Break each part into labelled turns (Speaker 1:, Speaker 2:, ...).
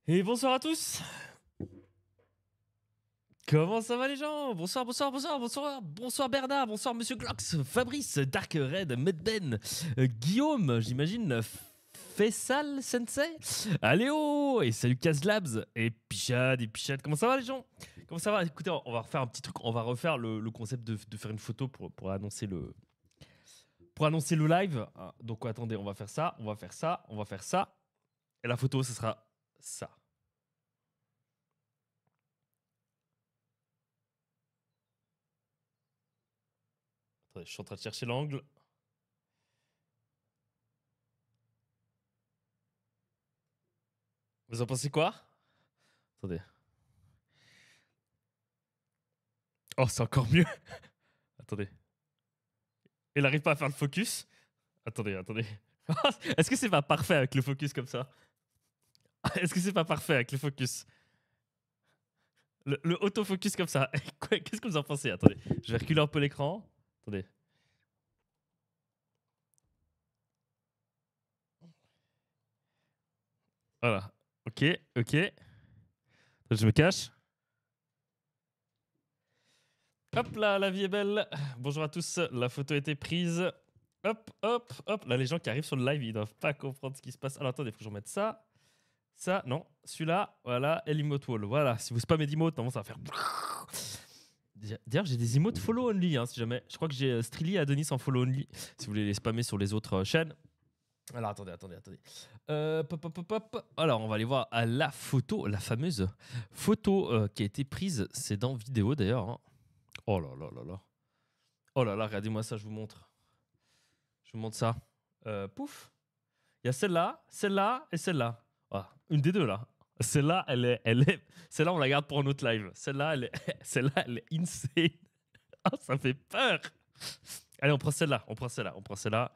Speaker 1: Et bonsoir à tous. Comment ça va les gens? Bonsoir, bonsoir, bonsoir, bonsoir, bonsoir Bernard, bonsoir Monsieur Glox, Fabrice, Dark Red, Medben, Guillaume, j'imagine, Faisal Sensei, Aléo, et salut Kazlabs, et Pichad, comment ça va les gens? Comment ça va? Écoutez, on va refaire un petit truc, on va refaire le concept de faire une photo pour annoncer le live. Ah, donc attendez, on va faire ça, on va faire ça, on va faire ça, et la photo, ce sera ça. Attendez, je suis en train de chercher l'angle. Vous en pensez quoi? Attendez. Oh, c'est encore mieux. Attendez. Il n'arrive pas à faire le focus. Attendez, attendez. Est-ce que c'est pas parfait avec le focus comme ça? Est-ce que c'est pas parfait avec le focus? Le autofocus comme ça. Qu'est-ce que vous en pensez? Attendez. Je vais reculer un peu l'écran. Attendez. Voilà. Ok, ok. Je me cache. Hop là, la vie est belle. Bonjour à tous. La photo a été prise. Hop, hop, hop. Là, les gens qui arrivent sur le live, ils doivent pas comprendre ce qui se passe. Alors attendez, il faut que je remette ça. Ça, non. Celui-là, voilà. Et l'emote wall. Voilà. Si vous spammez d'emote, normalement, ça va faire. D'ailleurs, j'ai des emotes follow only, hein, si jamais. Je crois que j'ai Strilly et Adonis en follow only. Si vous voulez les spammer sur les autres chaînes. Alors, attendez, attendez, attendez. Pop, pop, pop, pop. Alors, on va aller voir la photo, la fameuse photo qui a été prise. C'est dans vidéo d'ailleurs. Hein. Oh là là là là. Oh là là, regardez-moi ça, je vous montre. Je vous montre ça. Pouf. Il y a celle-là et celle-là. Ah, une des deux là. Celle-là, celle-là, on la garde pour un autre live. Celle-là, celle-là, elle est insane. Oh, ça fait peur. Allez, on prend celle-là, on prend celle-là, on prend celle-là.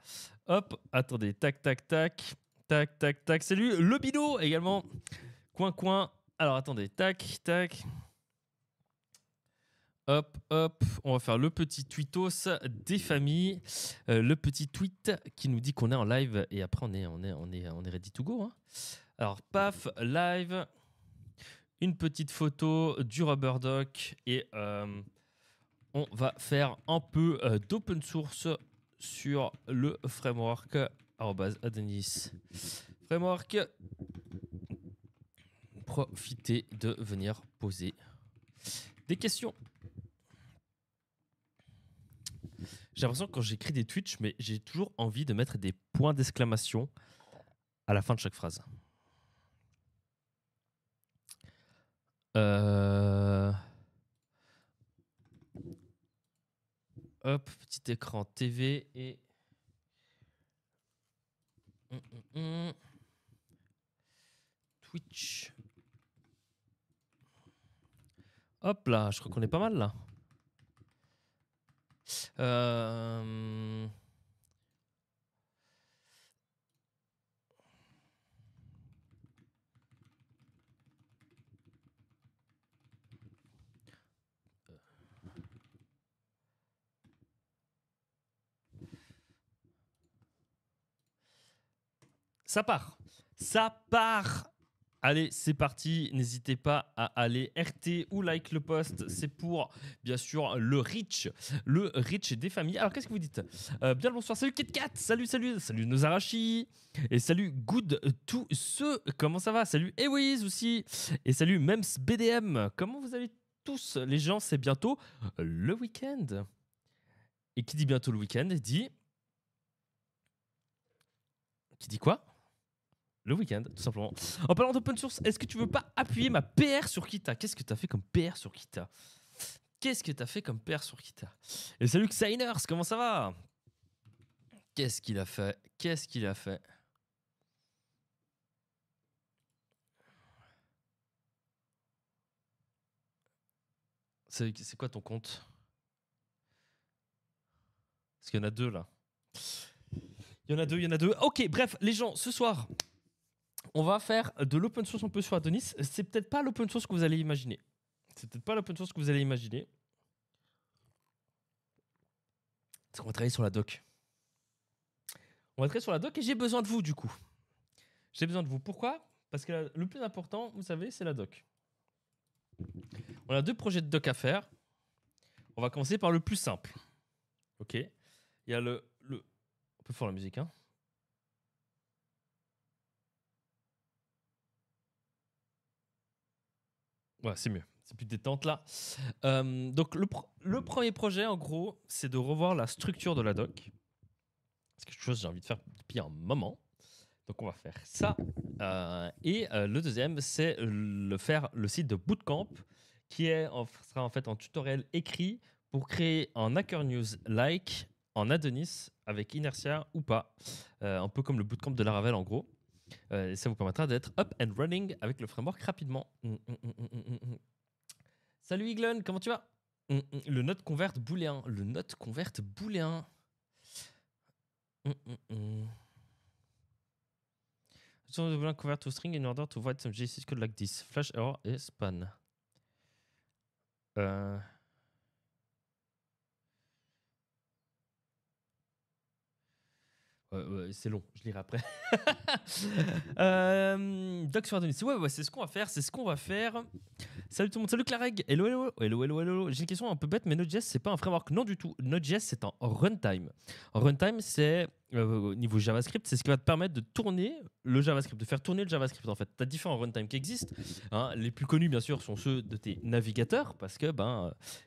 Speaker 1: Hop, attendez, tac, tac, tac, tac, tac, tac. Salut, le bino également. Coin, coin. Alors, attendez, tac, tac. Hop, hop, on va faire le petit tweetos des familles, le petit tweet qui nous dit qu'on est en live et après on est ready to go. Hein. Alors, paf, live, une petite photo du rubber duck et on va faire un peu d'open source sur le framework @adonis framework. Profitez de venir poser des questions. J'ai l'impression que quand j'écris des Twitch, mais j'ai toujours envie de mettre des points d'exclamation à la fin de chaque phrase. Hop, petit écran TV et... Twitch. Hop là, je crois qu'on est pas mal là. Ça part. Ça part. Allez, c'est parti. N'hésitez pas à aller RT ou like le post. C'est pour, bien sûr, le reach des familles. Alors, qu'est-ce que vous dites? Bien le bonsoir. Salut KitKat. Salut, salut. Salut Nozarashi. Et salut Good to ceux. Comment ça va? Salut Ewiz aussi. Et salut Mems BDM. Comment vous allez tous? Les gens, c'est bientôt le week-end. Et qui dit bientôt le week-end dit... Qui dit quoi? Le week-end, tout simplement. En parlant d'open source, est-ce que tu veux pas appuyer ma PR sur Kita? Qu'est-ce que t'as fait comme PR sur Kita? Qu'est-ce que t'as fait comme PR sur Kita? Et salut Xainers, comment ça va? Qu'est-ce qu'il a fait? Qu'est-ce qu'il a fait? C'est quoi ton compte? Parce qu'il y en a deux là. Il y en a deux, il y en a deux. Ok, bref, les gens, ce soir, on va faire de l'open source un peu sur Adonis. C'est peut-être pas l'open source que vous allez imaginer. C'est peut-être pas l'open source que vous allez imaginer. Parce qu'on va travailler sur la doc. On va travailler sur la doc et j'ai besoin de vous du coup. J'ai besoin de vous. Pourquoi? parce que le plus important, vous savez, c'est la doc. On a 2 projets de doc à faire. On va commencer par le plus simple. Ok. Il y a le... On peut faire la musique, hein. Ouais, c'est mieux. C'est plus détente là. Donc le premier projet, en gros, c'est de revoir la structure de la doc. C'est quelque chose que j'ai envie de faire depuis un moment. Donc on va faire ça. Et le deuxième, c'est faire le site de Bootcamp, sera en fait un tutoriel écrit pour créer un Hacker News like en Adonis avec Inertia ou pas. Un peu comme le Bootcamp de Laravel en gros. Et ça vous permettra d'être up and running avec le framework rapidement. Salut Iglen, comment tu vas? Le note convert booléen. Le note convert booléen. So the boolean convert to string in order to write some JSX code like this. Flash error et span. Ouais, c'est long, je lirai après. Doc sur Adonis. Ouais, c'est ce qu'on va faire. C'est ce qu'on va faire. Salut tout le monde, salut Clareg. Hello, hello, hello, hello, hello. J'ai une question un peu bête, mais Node.js, c'est pas un framework. Non du tout. Node.js, c'est un runtime. Un runtime, c'est, au niveau JavaScript, c'est ce qui va te permettre de tourner le JavaScript, de faire tourner le JavaScript en fait. Tu as différents runtimes qui existent. Hein. Les plus connus, bien sûr, sont ceux de tes navigateurs, parce que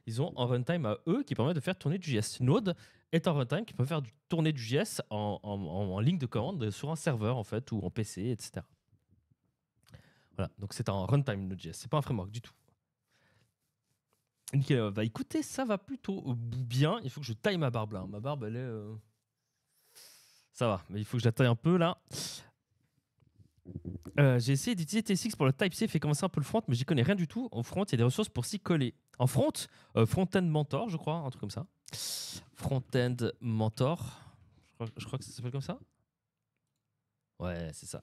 Speaker 1: ils ont un runtime à eux qui permet de faire tourner du JS. Node est un runtime qui peut faire tourner du JS en ligne de commande sur un serveur en fait, ou en PC, etc. Voilà, donc c'est un runtime Node.js, c'est pas un framework du tout. Nickel, bah écoutez, ça va plutôt bien. Il faut que je taille ma barbe là. Ma barbe, elle est. Ça va, mais il faut que je la taille un peu là. J'ai essayé d'utiliser TSX pour le Type-C, fait commencer un peu le front, mais j'y connais rien du tout. Au front, il y a des ressources pour s'y coller. En front, Front-End Mentor, je crois, un truc comme ça. Front-End Mentor. Je crois que ça s'appelle comme ça. Ouais, c'est ça.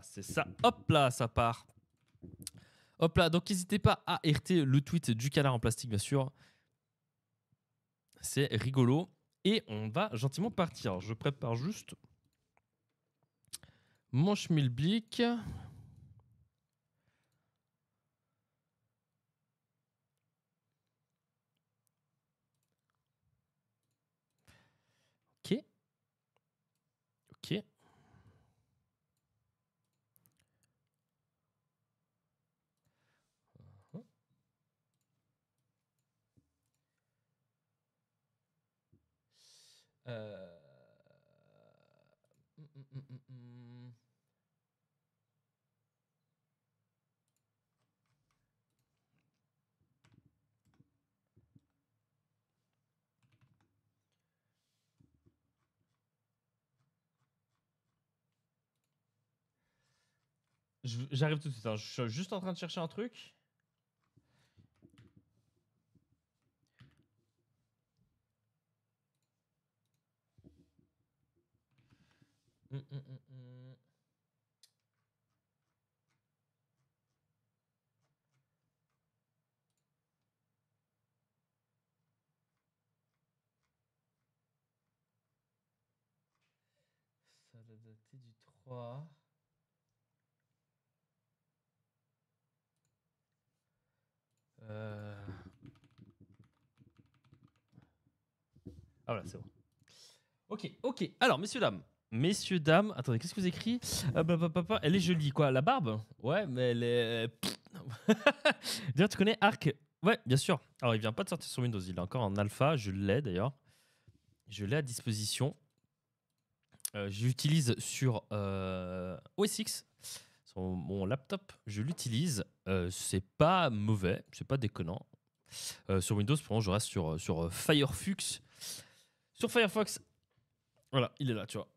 Speaker 1: C'est ça. Hop là, ça part. Hop là, donc n'hésitez pas à RT le tweet du canard en plastique, bien sûr. C'est rigolo. Et on va gentiment partir. Je prépare juste mon schmilblick. Ok. Ok. Euh... J'arrive tout de suite. Hein. Je suis juste en train de chercher un truc. Ça doit dater du 3. Ah voilà, c'est bon. Ok. Alors, messieurs, dames, attendez, qu'est-ce que vous écrit? Elle est jolie, quoi. La barbe? Ouais, mais elle est. D'ailleurs, tu connais Arc? Ouais, bien sûr. Alors, il vient pas de sortir sur Windows, il est encore en alpha, je l'ai d'ailleurs. Je l'ai à disposition. J'utilise sur OS X, sur mon laptop. Je l'utilise. C'est pas mauvais, c'est pas déconnant. Sur Windows, pour moi, je reste sur Firefox. Sur Firefox, voilà, il est là, tu vois.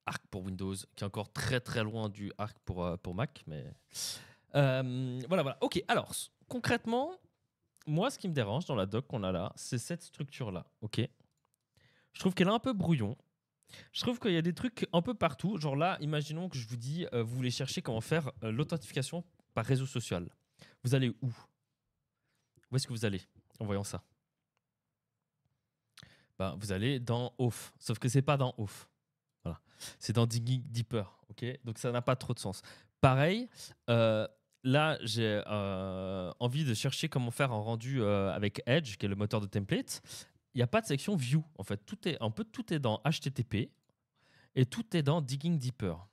Speaker 1: Arc pour Windows, qui est encore très très loin du Arc pour Mac, mais voilà. Ok, alors concrètement, moi, ce qui me dérange dans la doc qu'on a là, c'est cette structure-là, ok. Je trouve qu'elle est un peu brouillon. Je trouve qu'il y a des trucs un peu partout. Genre là, imaginons que je vous dis, vous voulez chercher comment faire l'authentification par réseau social. Vous allez où? Où est-ce que vous allez en voyant ça? Vous allez dans Auth. Sauf que c'est pas dans Auth. Voilà. C'est dans Digging Deeper, ok? Donc ça n'a pas trop de sens. Pareil, là, j'ai envie de chercher comment faire un rendu avec Edge, qui est le moteur de template. Il n'y a pas de section View, en fait. Tout est dans HTTP et tout est dans Digging Deeper.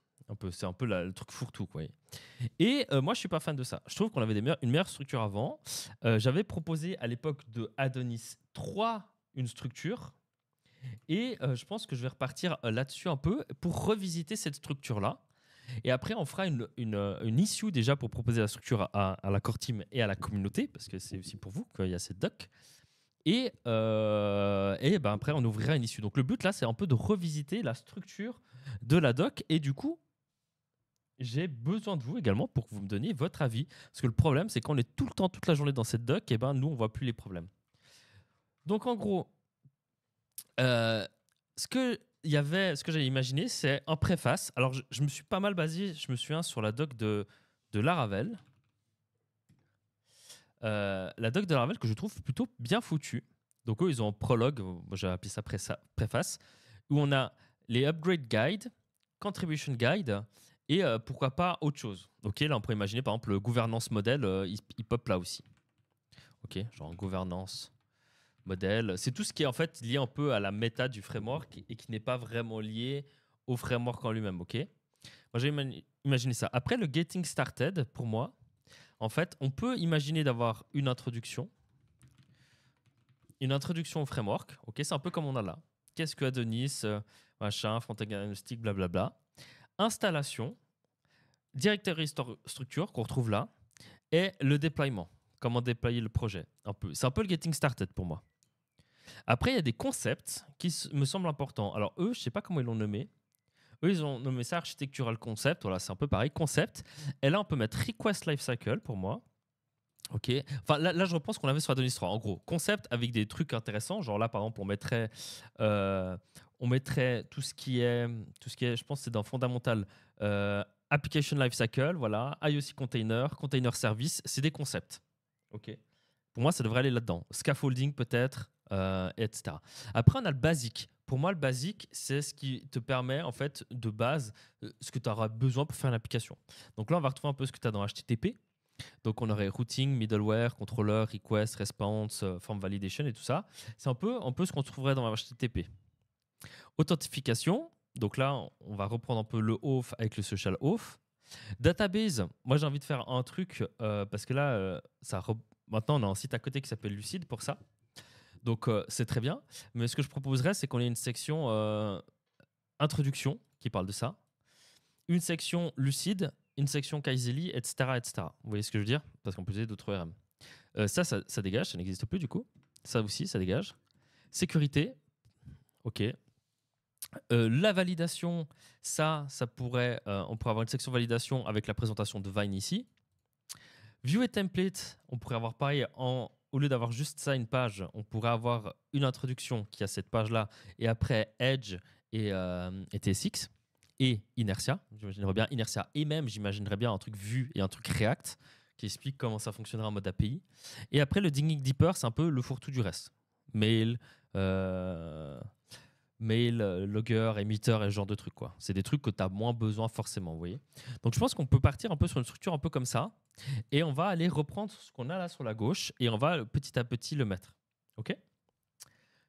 Speaker 1: C'est un peu le truc fourre-tout, quoi. Et moi, je suis pas fan de ça. Je trouve qu'on avait une meilleure structure avant. J'avais proposé à l'époque de Adonis 3 une structure. Et je pense que je vais repartir là-dessus un peu pour revisiter cette structure-là. Et après, on fera une issue déjà pour proposer la structure à la core team et à la communauté, parce que c'est aussi pour vous qu'il y a cette doc. Et ben après, on ouvrira une issue. Donc le but là, c'est un peu de revisiter la structure de la doc. Et du coup, j'ai besoin de vous également pour que vous me donniez votre avis. Parce que le problème, c'est qu'on est tout le temps, toute la journée dans cette doc, et ben nous, on voit plus les problèmes. Donc en gros, ce que j'avais imaginé, c'est un préface. Alors, je me suis pas mal basé, je me souviens, sur la doc de Laravel. La doc de Laravel que je trouve plutôt bien foutue. Donc, eux, ils ont un prologue, moi j'ai appelé ça préface, où on a les upgrade guide, contribution guide et pourquoi pas autre chose. Ok, là, on pourrait imaginer par exemple le gouvernance modèle, il pop là aussi. Ok, genre gouvernance modèle. C'est tout ce qui est en fait lié un peu à la méta du framework et qui n'est pas vraiment lié au framework en lui-même. Ok. Moi, j'ai imaginé ça. Après, le getting started, pour moi, en fait, on peut imaginer d'avoir une introduction au framework. Ok, c'est un peu comme on a là. Qu'est-ce que Adonis, machin, front-end diagnostic, blablabla. Installation, directory structure qu'on retrouve là, et le déploiement. Comment déployer le projet. C'est un peu le getting started pour moi. Après, il y a des concepts qui me semblent importants. Alors, eux, je ne sais pas comment ils l'ont nommé. Eux, ils ont nommé ça architectural concept. Voilà, c'est un peu pareil, concept. Et là, on peut mettre request lifecycle pour moi. Ok. Enfin, là, je reprends ce qu'on avait sur Adonis 3. En gros, concept avec des trucs intéressants. Genre là, par exemple, on mettrait tout ce qui est, je pense, que c'est dans fondamental. Application lifecycle, voilà. IOC container, container service, c'est des concepts. Ok. Pour moi, ça devrait aller là-dedans. Scaffolding peut-être, etc. Après, on a le basique. Pour moi, le basique, c'est ce qui te permet, en fait, de base, ce que tu auras besoin pour faire une application. Donc là, on va retrouver un peu ce que tu as dans HTTP. Donc, on aurait routing, middleware, controller, request, response, form validation et tout ça. C'est un peu ce qu'on trouverait dans HTTP. Authentification. Donc là, on va reprendre un peu le auth avec le social auth. Database. Moi, j'ai envie de faire un truc parce que là, maintenant, on a un site à côté qui s'appelle Lucid pour ça. Donc, c'est très bien. Mais ce que je proposerais, c'est qu'on ait une section introduction qui parle de ça, une section Lucid, une section Kaizeli, etc., etc. Vous voyez ce que je veux dire? Parce qu'on peut utiliser d'autres ORM. Ça dégage, ça n'existe plus du coup. Ça aussi, ça dégage. Sécurité, ok. La validation, ça pourrait, on pourrait avoir une section validation avec la présentation de Vine ici. View et template, on pourrait avoir pareil, au lieu d'avoir juste ça, une page, on pourrait avoir une introduction qui a cette page-là, et après Edge et TSX, et Inertia. J'imaginerais bien Inertia, et même j'imaginerais bien un truc Vue et un truc React, qui explique comment ça fonctionnera en mode API. Et après, le Digging Deeper, c'est un peu le fourre-tout du reste. Mail, logger, émetteur et ce genre de trucs, quoi. C'est des trucs que tu as moins besoin forcément, vous voyez. Donc, je pense qu'on peut partir un peu sur une structure un peu comme ça. Et on va aller reprendre ce qu'on a là sur la gauche et on va petit à petit le mettre. OK?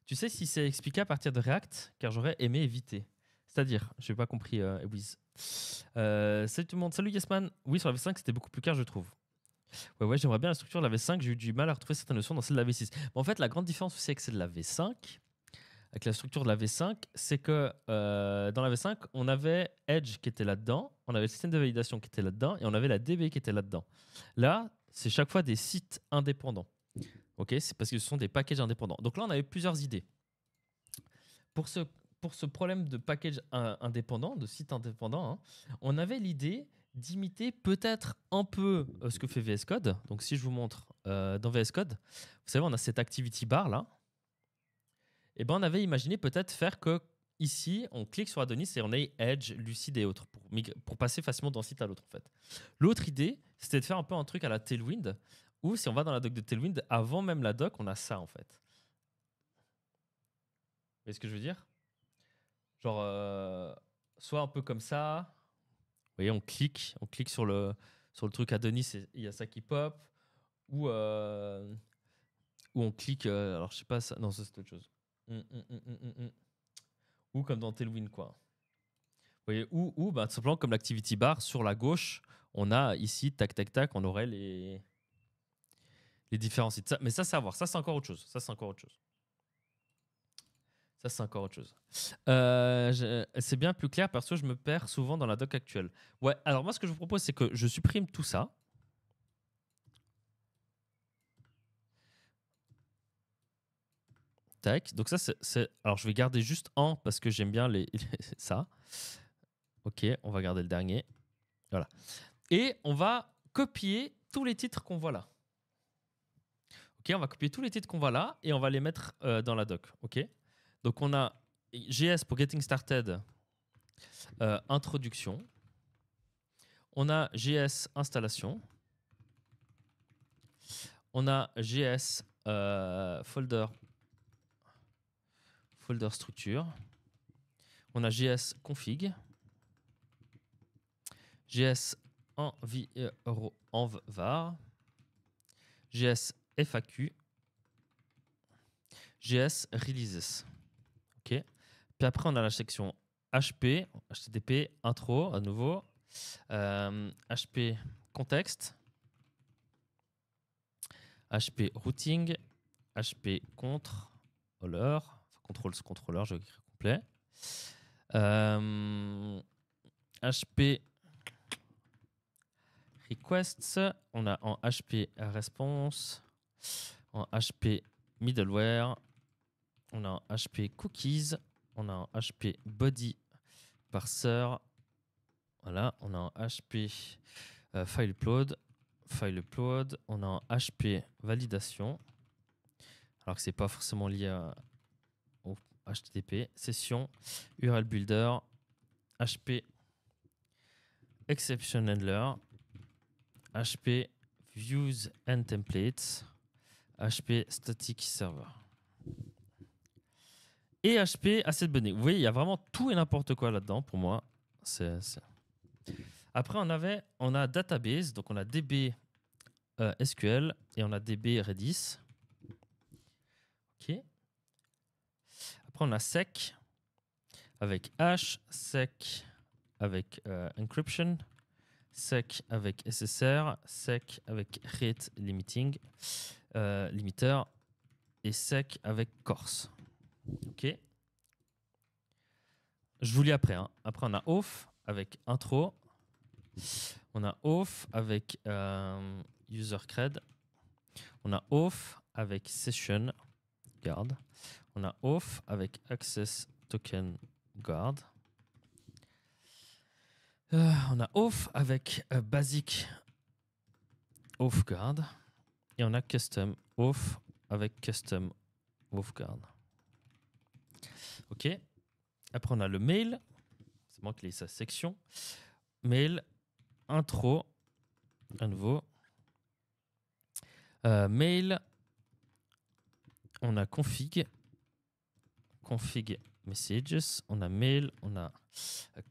Speaker 1: Tu sais si c'est expliqué à partir de React, car j'aurais aimé éviter. C'est-à-dire, je n'ai pas compris, Wiz. Salut tout le monde, salut Yesman. Oui, sur la V5, c'était beaucoup plus clair, je trouve. Ouais, j'aimerais bien la structure de la V5. J'ai eu du mal à retrouver certaines notions dans celle de la V6. Mais en fait, la grande différence aussi avec celle de la V5, avec la structure de la V5, c'est que dans la V5, on avait Edge qui était là-dedans, on avait le système de validation qui était là-dedans, et on avait la DB qui était là-dedans. Là, c'est chaque fois des sites indépendants. Ok, c'est parce que ce sont des packages indépendants. Donc là, on avait plusieurs idées. Pour ce problème de package indépendant, de site indépendant, hein, on avait l'idée d'imiter peut-être un peu ce que fait VS Code. Donc si je vous montre dans VS Code, vous savez, on a cette activity bar là. Et ben on avait imaginé peut-être faire que ici, on clique sur Adonis et on a Edge, Lucid et autres pour passer facilement d'un site à l'autre en fait. L'autre idée, c'était de faire un peu un truc à la Tailwind où si on va dans la doc de Tailwind, avant même la doc, on a ça en fait. Vous voyez ce que je veux dire? Genre, soit un peu comme ça. Vous voyez, on clique sur le truc Adonis et il y a ça qui pop. Ou on clique, alors je sais pas, ça, non, ça c'est autre chose. Ou comme dans Tailwind, quoi. Vous voyez, ou bah, tout simplement comme l'activity bar, sur la gauche, on a ici, tac, tac, tac, on aurait les différents sites. Mais ça, c'est à voir. Ça, c'est encore autre chose. Ça, c'est encore autre chose. C'est bien plus clair parce que je me perds souvent dans la doc actuelle. Ouais, alors moi, ce que je vous propose, c'est que je supprime tout ça. Tac. Donc ça, c'est... Alors, je vais garder juste un parce que j'aime bien ça. Ok, on va garder le dernier. Voilà. Et on va copier tous les titres qu'on voit là. Ok, on va copier tous les titres qu'on voit là et on va les mettre dans la doc. Ok. Donc on a GS pour Getting Started, introduction. On a GS installation. On a GS folder structure. On a GS config. GS env-var. GS FAQ. GS releases. OK. Puis après, on a la section HP, HTTP, intro, à nouveau. HP contexte. HP routing. HP controller. Controller, je vais écrire complet. HP requests. On a en HP response. En HP middleware. On a en HP cookies. On a en HP body parser. Voilà. On a en HP file upload. On a en HP validation. Alors que c'est pas forcément lié au HTTP. Session, URL builder, HP exception handler, HP views and templates, HP static server. Et HP asset bunny. Vous voyez, il y a vraiment tout et n'importe quoi là-dedans pour moi. Après, on a database, donc on a DB SQL et on a DB Redis. OK. Après, on a sec avec hash, sec avec encryption, sec avec SSR, sec avec rate limiting, limiter et sec avec course. OK. Je vous lis après. Hein. Après, on a auth avec intro. On a auth avec user cred. On a auth avec session guard. On a auth avec access token guard. On a auth avec basic auth guard. Et on a custom auth avec custom auth guard. OK. Après, on a le mail. C'est moi qui lis sa section. Mail, intro, à nouveau. Mail, on a config messages, on a mail, on a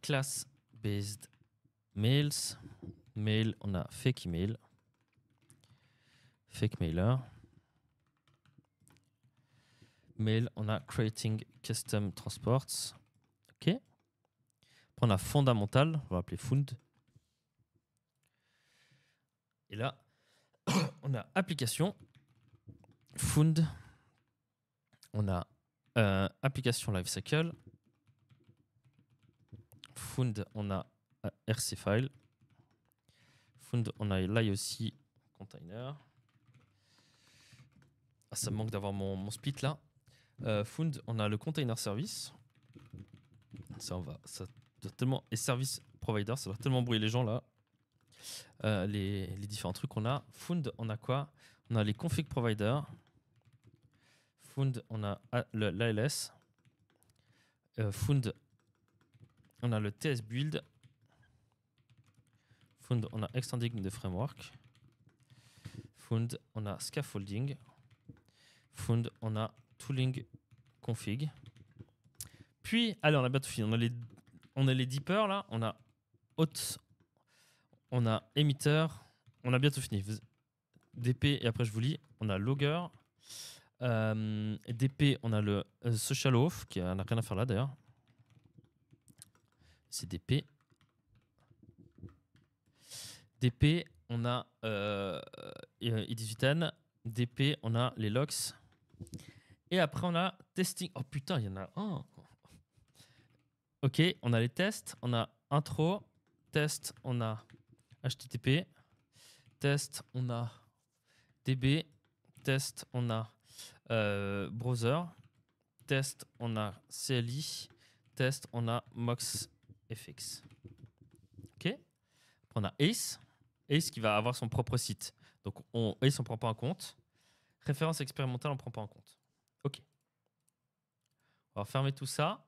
Speaker 1: class based mails, mail, on a fake email, fake mailer, mail, on a creating custom transports. OK. Après, on a fondamental, on va appeler fund. Et là, on a application, fund, on a application lifecycle, fund, on a RC file, fund, on a l'IOC container. Ah, ça me manque d'avoir mon split là. Fund, on a le container service. Ça, on va. Ça doit tellement. Et service provider, ça doit tellement brouiller les gens là. Les différents trucs qu'on a. Fund, on a quoi? On a les config providers. Fund, on a l'ALS. Fund, on a le TS build. Fund, on a extending the framework. Fund, on a scaffolding. Fund, on a tooling config. Puis, allez, on a bientôt fini. On a on a les dippers là, on a hot, on a émetteur, on a bientôt fini. DP, et après je vous lis, on a logger. DP, on a le social off, qui n'a rien à faire là d'ailleurs. C'est DP. DP, on a i18n. DP, on a les locks. Et après, on a testing. Oh putain, il y en a un. Ok, on a les tests. On a intro. Test, on a HTTP. Test, on a DB. Test, on a browser. Test, on a CLI. Test, on a MoxFX. Ok. Après, on a Ace. Ace qui va avoir son propre site. Donc, Ace, on ne prend pas en compte. Référence expérimentale, on ne prend pas en compte. Ok. On va fermer tout ça.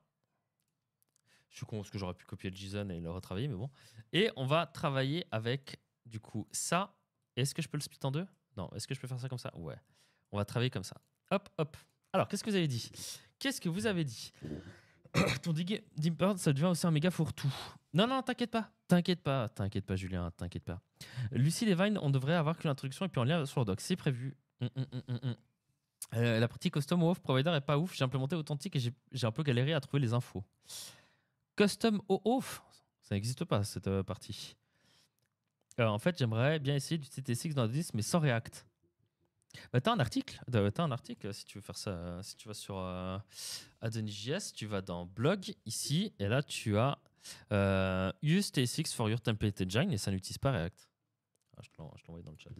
Speaker 1: Je suis con parce que j'aurais pu copier le JSON et le retravailler, mais bon. Et on va travailler avec, du coup, ça. Est-ce que je peux le split en deux? Non. Est-ce que je peux faire ça comme ça? Ouais. On va travailler comme ça. Hop, hop. Alors, qu'est-ce que vous avez dit? Qu'est-ce que vous avez dit? Ton Dimpert, ça devient aussi un méga fourre-tout. Non, non, t'inquiète pas. T'inquiète pas, Julien. T'inquiète pas. Lucie Levine, on devrait avoir que l'introduction et puis en lien sur le doc. C'est prévu. La partie custom OAuth provider est pas ouf. J'ai implémenté Authentic et j'ai un peu galéré à trouver les infos. Custom OAuth, ça n'existe pas cette partie. En fait, j'aimerais bien essayer d'utiliser TSX dans Adonis, mais sans React. Bah, t'as un article. Si tu veux faire ça. Si tu vas sur Adonis.js, tu vas dans blog ici et là tu as use TSX for your template engine et ça n'utilise pas React. Ah, je te l'envoie dans le chat.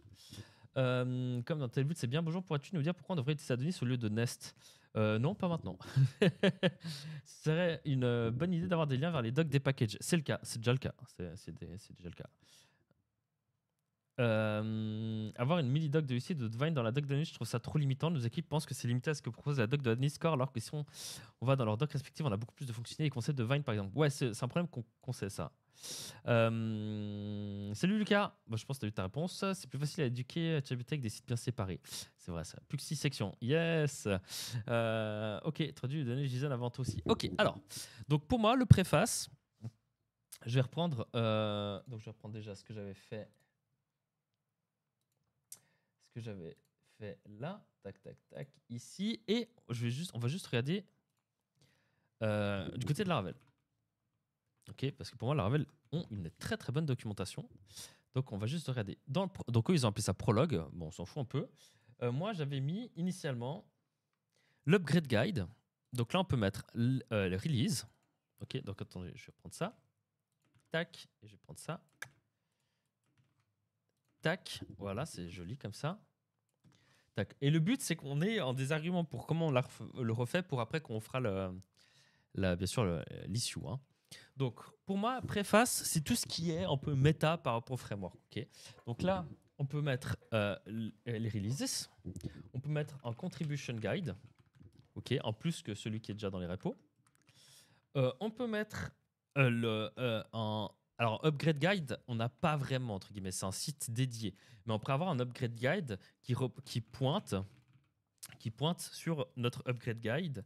Speaker 1: Comme dans tel but, c'est bien. Bonjour, pourrais-tu nous dire pourquoi on devrait utiliser Adonis au lieu de Nest? Non, pas maintenant. Ce serait une bonne idée d'avoir des liens vers les docs des packages. C'est le cas, c'est déjà le cas. C'est déjà le cas. Avoir une mini-doc de UC et de Devine dans la doc d'Adonis, je trouve ça trop limitant. Nos équipes pensent que c'est limité à ce que propose la doc de Adonis Core, alors que si on va dans leur doc respective, on a beaucoup plus de fonctionnalités et concepts de Vine, par exemple. Ouais, c'est un problème qu'on sait ça. Salut Lucas, bon, je pense que tu as eu ta réponse. C'est plus facile à éduquer ChatGPT avec des sites bien séparés. C'est vrai ça. Plus que 6 sections. Yes. Ok, traduit, donner JSON avant tout aussi. Ok, alors. Donc pour moi, le préface, je vais reprendre. Donc je vais reprendre déjà ce que j'avais fait. Là. Tac, tac, tac. Ici. Et on va juste regarder du côté de Laravel. Ok, parce que pour moi, Laravel ont une très très bonne documentation. Donc on va juste regarder. Donc eux, ils ont appelé ça prologue. Bon, on s'en fout un peu. Moi, j'avais mis initialement l'upgrade guide. Donc là, on peut mettre le release. Ok, donc attendez, je vais prendre ça. Tac, et je vais prendre ça. Tac, voilà, c'est joli comme ça. Tac. Et le but, c'est qu'on ait des arguments pour comment on le refait pour après qu'on fera bien sûr l'issue. Hein. Donc, pour moi, préface, c'est tout ce qui est un peu méta par rapport au framework. Okay, donc là, on peut mettre les releases. On peut mettre un contribution guide, okay, en plus que celui qui est déjà dans les repos. On peut mettre alors, upgrade guide, on n'a pas vraiment, entre guillemets, c'est un site dédié. Mais on pourrait avoir un upgrade guide qui pointe sur notre upgrade guide.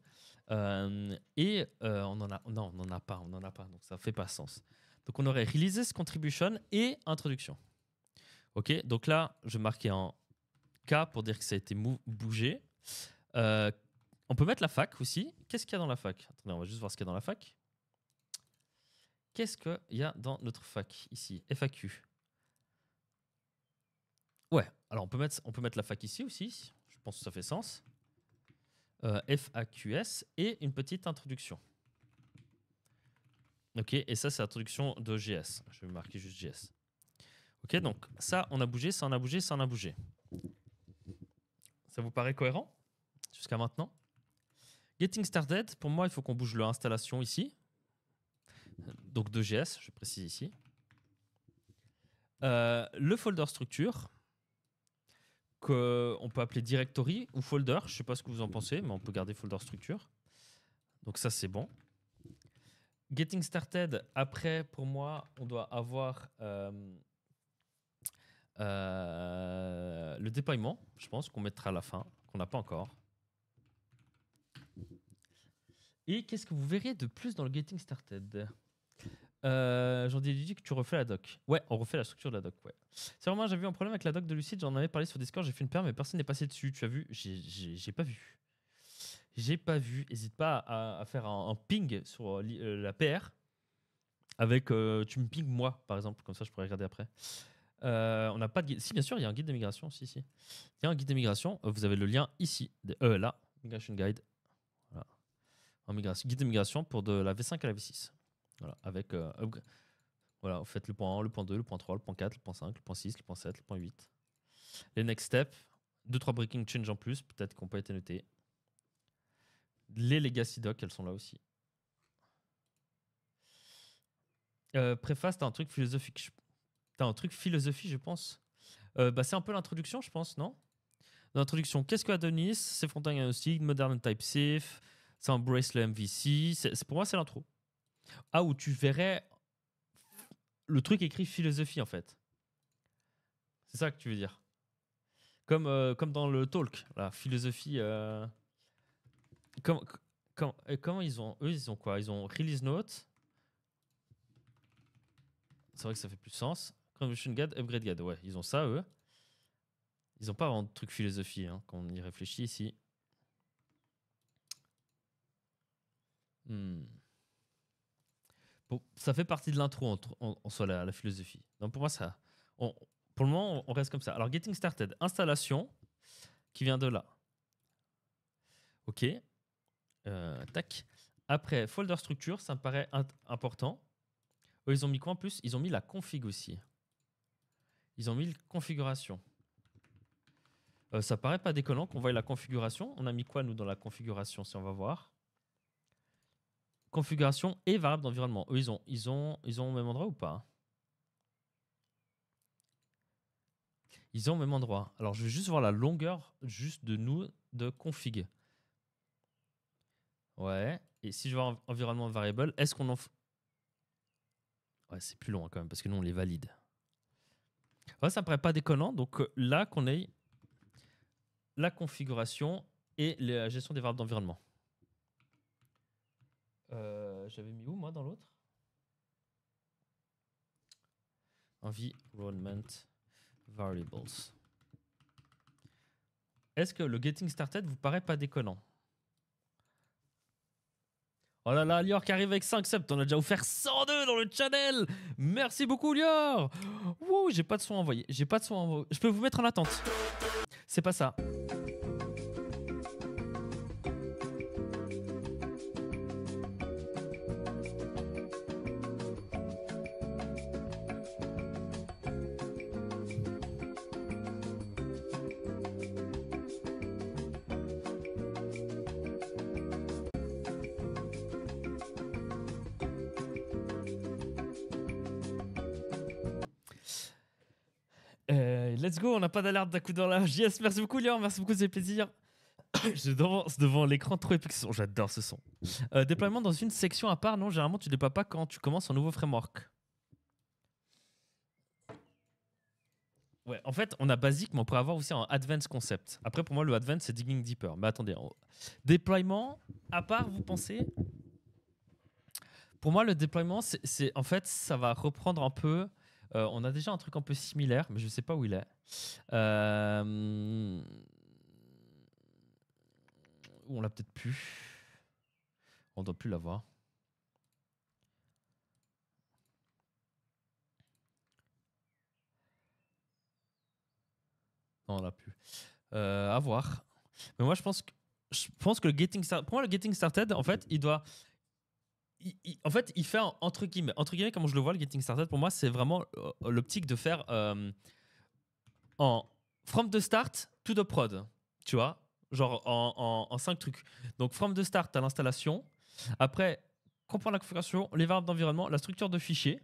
Speaker 1: On n'en a pas. Donc ça ne fait pas sens. Donc on aurait releases, contribution et introduction. Ok, donc là, je marquais en K pour dire que ça a été bougé. On peut mettre la fac aussi. Qu'est-ce qu'il y a dans la fac? Attendez, on va juste voir ce qu'il y a dans la fac. Qu'est-ce qu'il y a dans notre fac ici? FAQ. Ouais, alors on peut mettre la fac ici aussi. Je pense que ça fait sens. FAQS et une petite introduction. Ok, et ça c'est l'introduction de JS. Je vais marquer juste JS. Ok, donc ça on a bougé, ça on a bougé, ça on a bougé. Ça vous paraît cohérent jusqu'à maintenant? Getting started, pour moi il faut qu'on bouge l'installation ici. Donc de JS, je précise ici. Le folder structure, qu'on peut appeler directory ou folder, je ne sais pas ce que vous en pensez, mais on peut garder folder structure. Donc ça c'est bon. Getting started, après pour moi on doit avoir le déploiement, je pense qu'on mettra à la fin, qu'on n'a pas encore. Et qu'est-ce que vous verrez de plus dans le Getting started? J'en déduis que tu refais la doc. Ouais, on refait la structure de la doc, ouais. C'est vraiment, j'avais eu un problème avec la doc de Lucid, j'en avais parlé sur Discord, j'ai fait une paire, mais personne n'est passé dessus. Tu as vu? J'ai pas vu. J'ai pas vu. N'hésite pas à faire un ping sur la PR. Avec, tu me ping moi, par exemple, comme ça je pourrais regarder après. On n'a pas de guide. Si, bien sûr, il y a un guide de migration. Si, si. Il y a un guide de migration. Vous avez le lien ici. Là, Migration Guide. Voilà. Guide de migration pour de la V5 à la V6. Voilà, avec. Voilà, vous faites le point 1, le point 2, le point 3, le point 4, le point 5, le point 6, le point 7, le point 8. Les next steps. 2-3 breaking change en plus, peut-être qu'on peut être noté. Les legacy docs, elles sont là aussi. Préface, t'as un truc philosophique. T'as un truc philosophie, je pense. Bah, c'est un peu l'introduction, je pense, non? L'introduction, qu'est-ce que Adonis? C'est Frontend Agnostic, Modern Type Safe, ça embrace le MVC. Pour moi, c'est l'intro. Ah, où tu verrais le truc écrit philosophie, en fait. C'est ça que tu veux dire. Comme dans le talk, la philosophie. Comment ils ont. Eux, ils ont quoi? Ils ont release note. C'est vrai que ça fait plus sens. Contribution guide, upgrade guide. Ouais, ils ont ça, eux. Ils n'ont pas vraiment de truc philosophie, hein, quand on y réfléchit ici. Bon, ça fait partie de l'intro en soi, la philosophie. Donc pour moi, ça, pour le moment, on reste comme ça. Alors, getting started, installation, qui vient de là. OK. Tac. Après, folder structure, ça me paraît important. Eux, ils ont mis quoi en plus? Ils ont mis la config aussi. Ils ont mis la configuration. Ça paraît pas déconnant qu'on voie la configuration. On a mis quoi, nous, dans la configuration, si on va voir? Configuration et variable d'environnement. Eux, ils ont au même endroit ou pas? Ils ont au même endroit. Alors, je vais juste voir la longueur juste de nous de config. Ouais. Et si je vois environnement variable, est-ce qu'on en... Ouais, c'est plus long quand même, parce que nous, on les valide. Ouais, ça me paraît pas déconnant. Donc là, qu'on ait la configuration et la gestion des variables d'environnement. J'avais mis où, moi, dans l'autre? Environment variables. Est-ce que le getting started vous paraît pas déconnant? Oh là là, Lior qui arrive avec 5 subs. On a déjà offert 102 dans le channel. Merci beaucoup, Lior. Wouh, j'ai pas de son envoyé. J'ai pas de son envoyé. Je peux vous mettre en attente. C'est pas ça. Let's go, on n'a pas d'alerte d'un coup dans la JS. Merci beaucoup, Lior. Merci beaucoup, c'est plaisir. Je danse devant l'écran, trop épique ce son. J'adore ce son. Déploiement dans une section à part, non, généralement tu déploies pas quand tu commences un nouveau framework. Ouais, en fait, on a basique, mais on pourrait avoir aussi un advanced concept. Après, pour moi, le advanced, c'est digging deeper. Mais attendez, déploiement, à part, vous pensez? Pour moi, le déploiement, c'est en fait, ça va reprendre un peu. On a déjà un truc un peu similaire, mais je ne sais pas où il est. On l'a peut-être plus. On ne doit plus l'avoir. Non, on l'a plus. À voir. Mais moi, je pense que le getting started. Pour moi, le getting started, en fait, il doit. En fait, il fait entre guillemets, comme je le vois, le getting started, pour moi, c'est vraiment l'optique de faire en from the start to the prod. Tu vois? Genre en 5 trucs. Donc, from the start à l'installation. Après, comprendre la configuration, les variables d'environnement, la structure de fichier.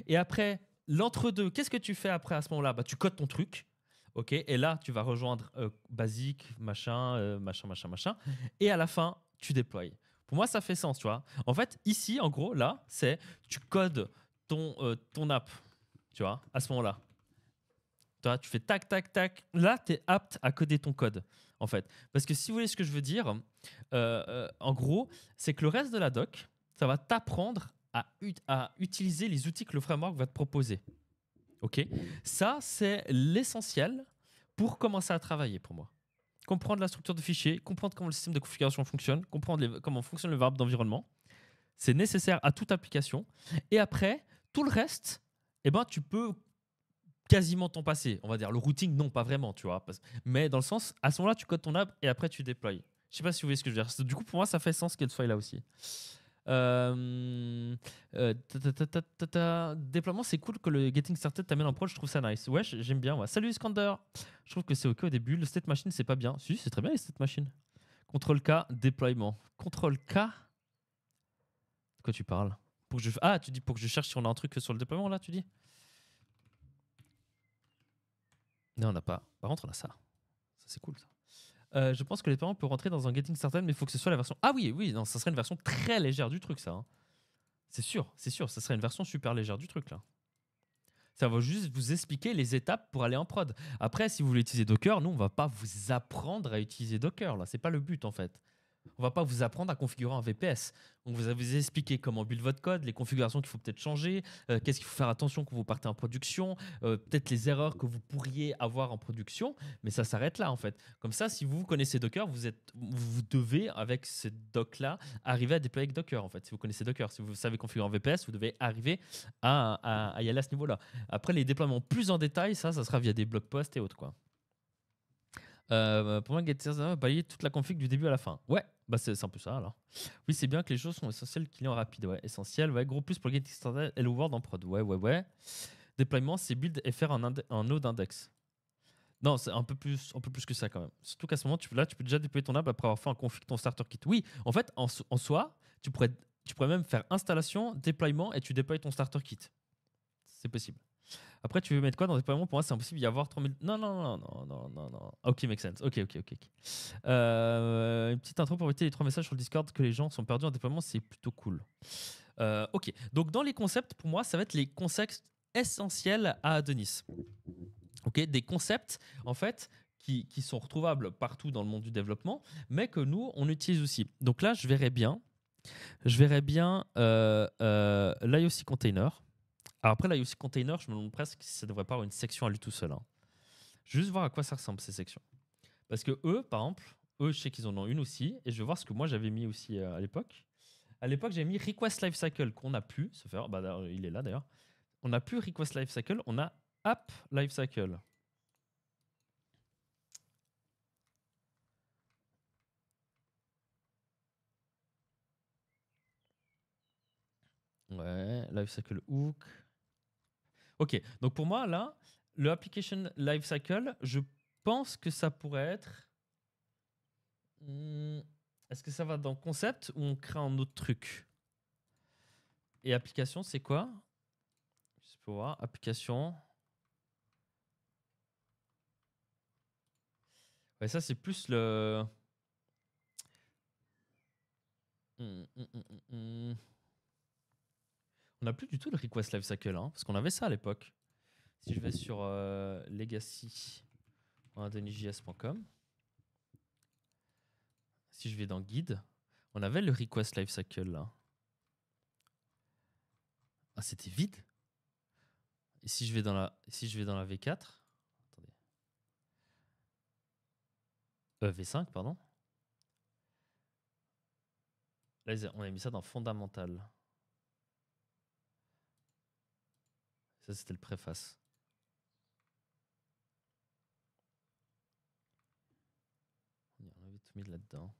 Speaker 1: Et après, l'entre-deux, qu'est-ce que tu fais après à ce moment-là? Bah, tu codes ton truc. OK, et là, tu vas rejoindre basique, machin. Et à la fin, tu déploies. Pour moi, ça fait sens, tu vois. En fait, ici, en gros, là, c'est tu codes ton app, tu vois, à ce moment-là. Tu fais tac, tac, tac. Là, tu es apte à coder ton code, en fait. Parce que si vous voulez ce que je veux dire, en gros, c'est que le reste de la doc, ça va t'apprendre à utiliser les outils que le framework va te proposer. Ok, ça, c'est l'essentiel pour commencer à travailler pour moi. Comprendre la structure de fichier, comprendre comment le système de configuration fonctionne, comprendre comment fonctionne le variable d'environnement. C'est nécessaire à toute application. Et après, tout le reste, eh ben, tu peux quasiment t'en passer. On va dire le routing, non, pas vraiment, tu vois. Mais dans le sens, à ce moment-là, tu codes ton app et après, tu déploies. Je sais pas si vous voyez ce que je veux dire. Du coup, pour moi, ça fait sens qu'elle soit là aussi. Déploiement, c'est cool que le Getting Started t'amène en prod, je trouve ça nice. Ouais, j'aime bien. Ouais. Salut Iskander. Je trouve que c'est ok au début. Le state machine, c'est pas bien. Si, c'est très bien les state machines. Contrôle K, déploiement. Contrôle K. De quoi tu parles? Ah, tu dis pour que je cherche si on a un truc sur le déploiement là, tu dis? Non, on n'a pas. Par contre, on a ça. Ça, c'est cool ça. Je pense que les parents peuvent rentrer dans un Getting Started, mais il faut que ce soit la version. Ah oui, oui, non, ça serait une version très légère du truc, ça. Hein. C'est sûr, ça serait une version super légère du truc là. Ça va juste vous expliquer les étapes pour aller en prod. Après, si vous voulez utiliser Docker, nous, on va pas vous apprendre à utiliser Docker. Là, c'est pas le but en fait. On va pas vous apprendre à configurer un VPS. On vous a expliqué comment build votre code, les configurations qu'il faut peut-être changer, qu'est-ce qu'il faut faire attention quand vous partez en production, peut-être les erreurs que vous pourriez avoir en production, mais ça s'arrête là en fait. Comme ça, si vous connaissez Docker, vous devez, avec ce doc-là, arriver à déployer avec Docker en fait. Si vous connaissez Docker, si vous savez configurer un VPS, vous devez arriver à y aller à ce niveau-là. Après, les déploiements plus en détail, ça sera via des blog posts et autres quoi. Pour moi, Getting balayer toute la config du début à la fin. Ouais, bah c'est un peu ça alors. Oui, c'est bien que les choses sont essentielles, client rapide. Ouais, essentiel. Ouais, gros plus pour le Getting Started Hello World en prod. Ouais. Déploiement, c'est build et faire un node index. Non, c'est un peu plus que ça quand même. Surtout qu'à ce moment, tu peux déjà déployer ton app après avoir fait un config ton starter kit. Oui, en fait, en soi, tu pourrais même faire installation, déploiement et tu déploies ton starter kit. C'est possible. Après, tu veux mettre quoi dans le déploiement? Pour moi, c'est impossible d'y avoir 3000. Non. Ok, make sense. Ok. Une petite intro pour éviter les 3 messages sur le Discord que les gens sont perdus en déploiement, c'est plutôt cool. Ok, donc dans les concepts, pour moi, ça va être les concepts essentiels à Adonis. Ok, des concepts, en fait, qui sont retrouvables partout dans le monde du développement, mais que nous, on utilise aussi. Donc là, je verrais bien l'IOC Container. Alors après, l'IOC Container, je me demande presque si ça ne devrait pas avoir une section à lui tout seul. Hein. Je vais juste voir à quoi ça ressemble, ces sections. Parce que eux, par exemple, je sais qu'ils en ont une aussi, et je vais voir ce que moi j'avais mis aussi à l'époque. À l'époque, j'ai mis Request Lifecycle, qu'on a pu se faire. Bah, il est là d'ailleurs. On n'a plus Request Lifecycle, on a App Lifecycle. Ouais, Lifecycle Hook. Ok, donc pour moi, là, le Application Lifecycle, je pense que ça pourrait être. Est-ce que ça va dans concept ou on crée un autre truc? Et application, c'est quoi? Je peux voir. Application. Ouais, ça, c'est plus le. On n'a plus du tout le request lifecycle, hein, parce qu'on avait ça à l'époque. Si je vais sur legacy.denisjs.com, si je vais dans guide, on avait le request lifecycle là. Ah, c'était vide. Et si je vais dans la V4, attendez. V5, pardon. Là, on a mis ça dans fondamental. Ça, c'était le préface. On avait tout mis là-dedans.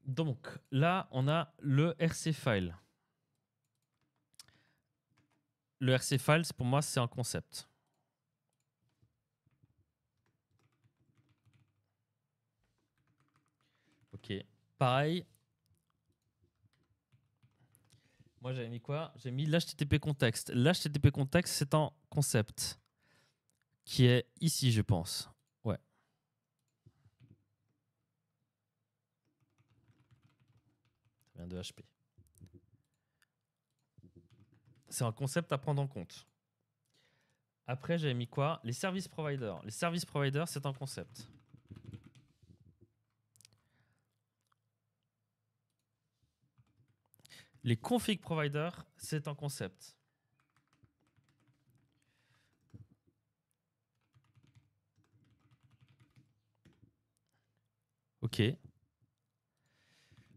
Speaker 1: Donc, là, on a le RC file. Le RC file, pour moi, c'est un concept. Ok. Pareil. Moi, j'avais mis quoi? J'ai mis l'HTTP context. L'HTTP context, c'est un concept qui est ici, je pense. Ouais. Ça vient de HP. C'est un concept à prendre en compte. Après, j'avais mis quoi? Les service providers. Les service providers, c'est un concept. Les config providers, c'est un concept. Ok.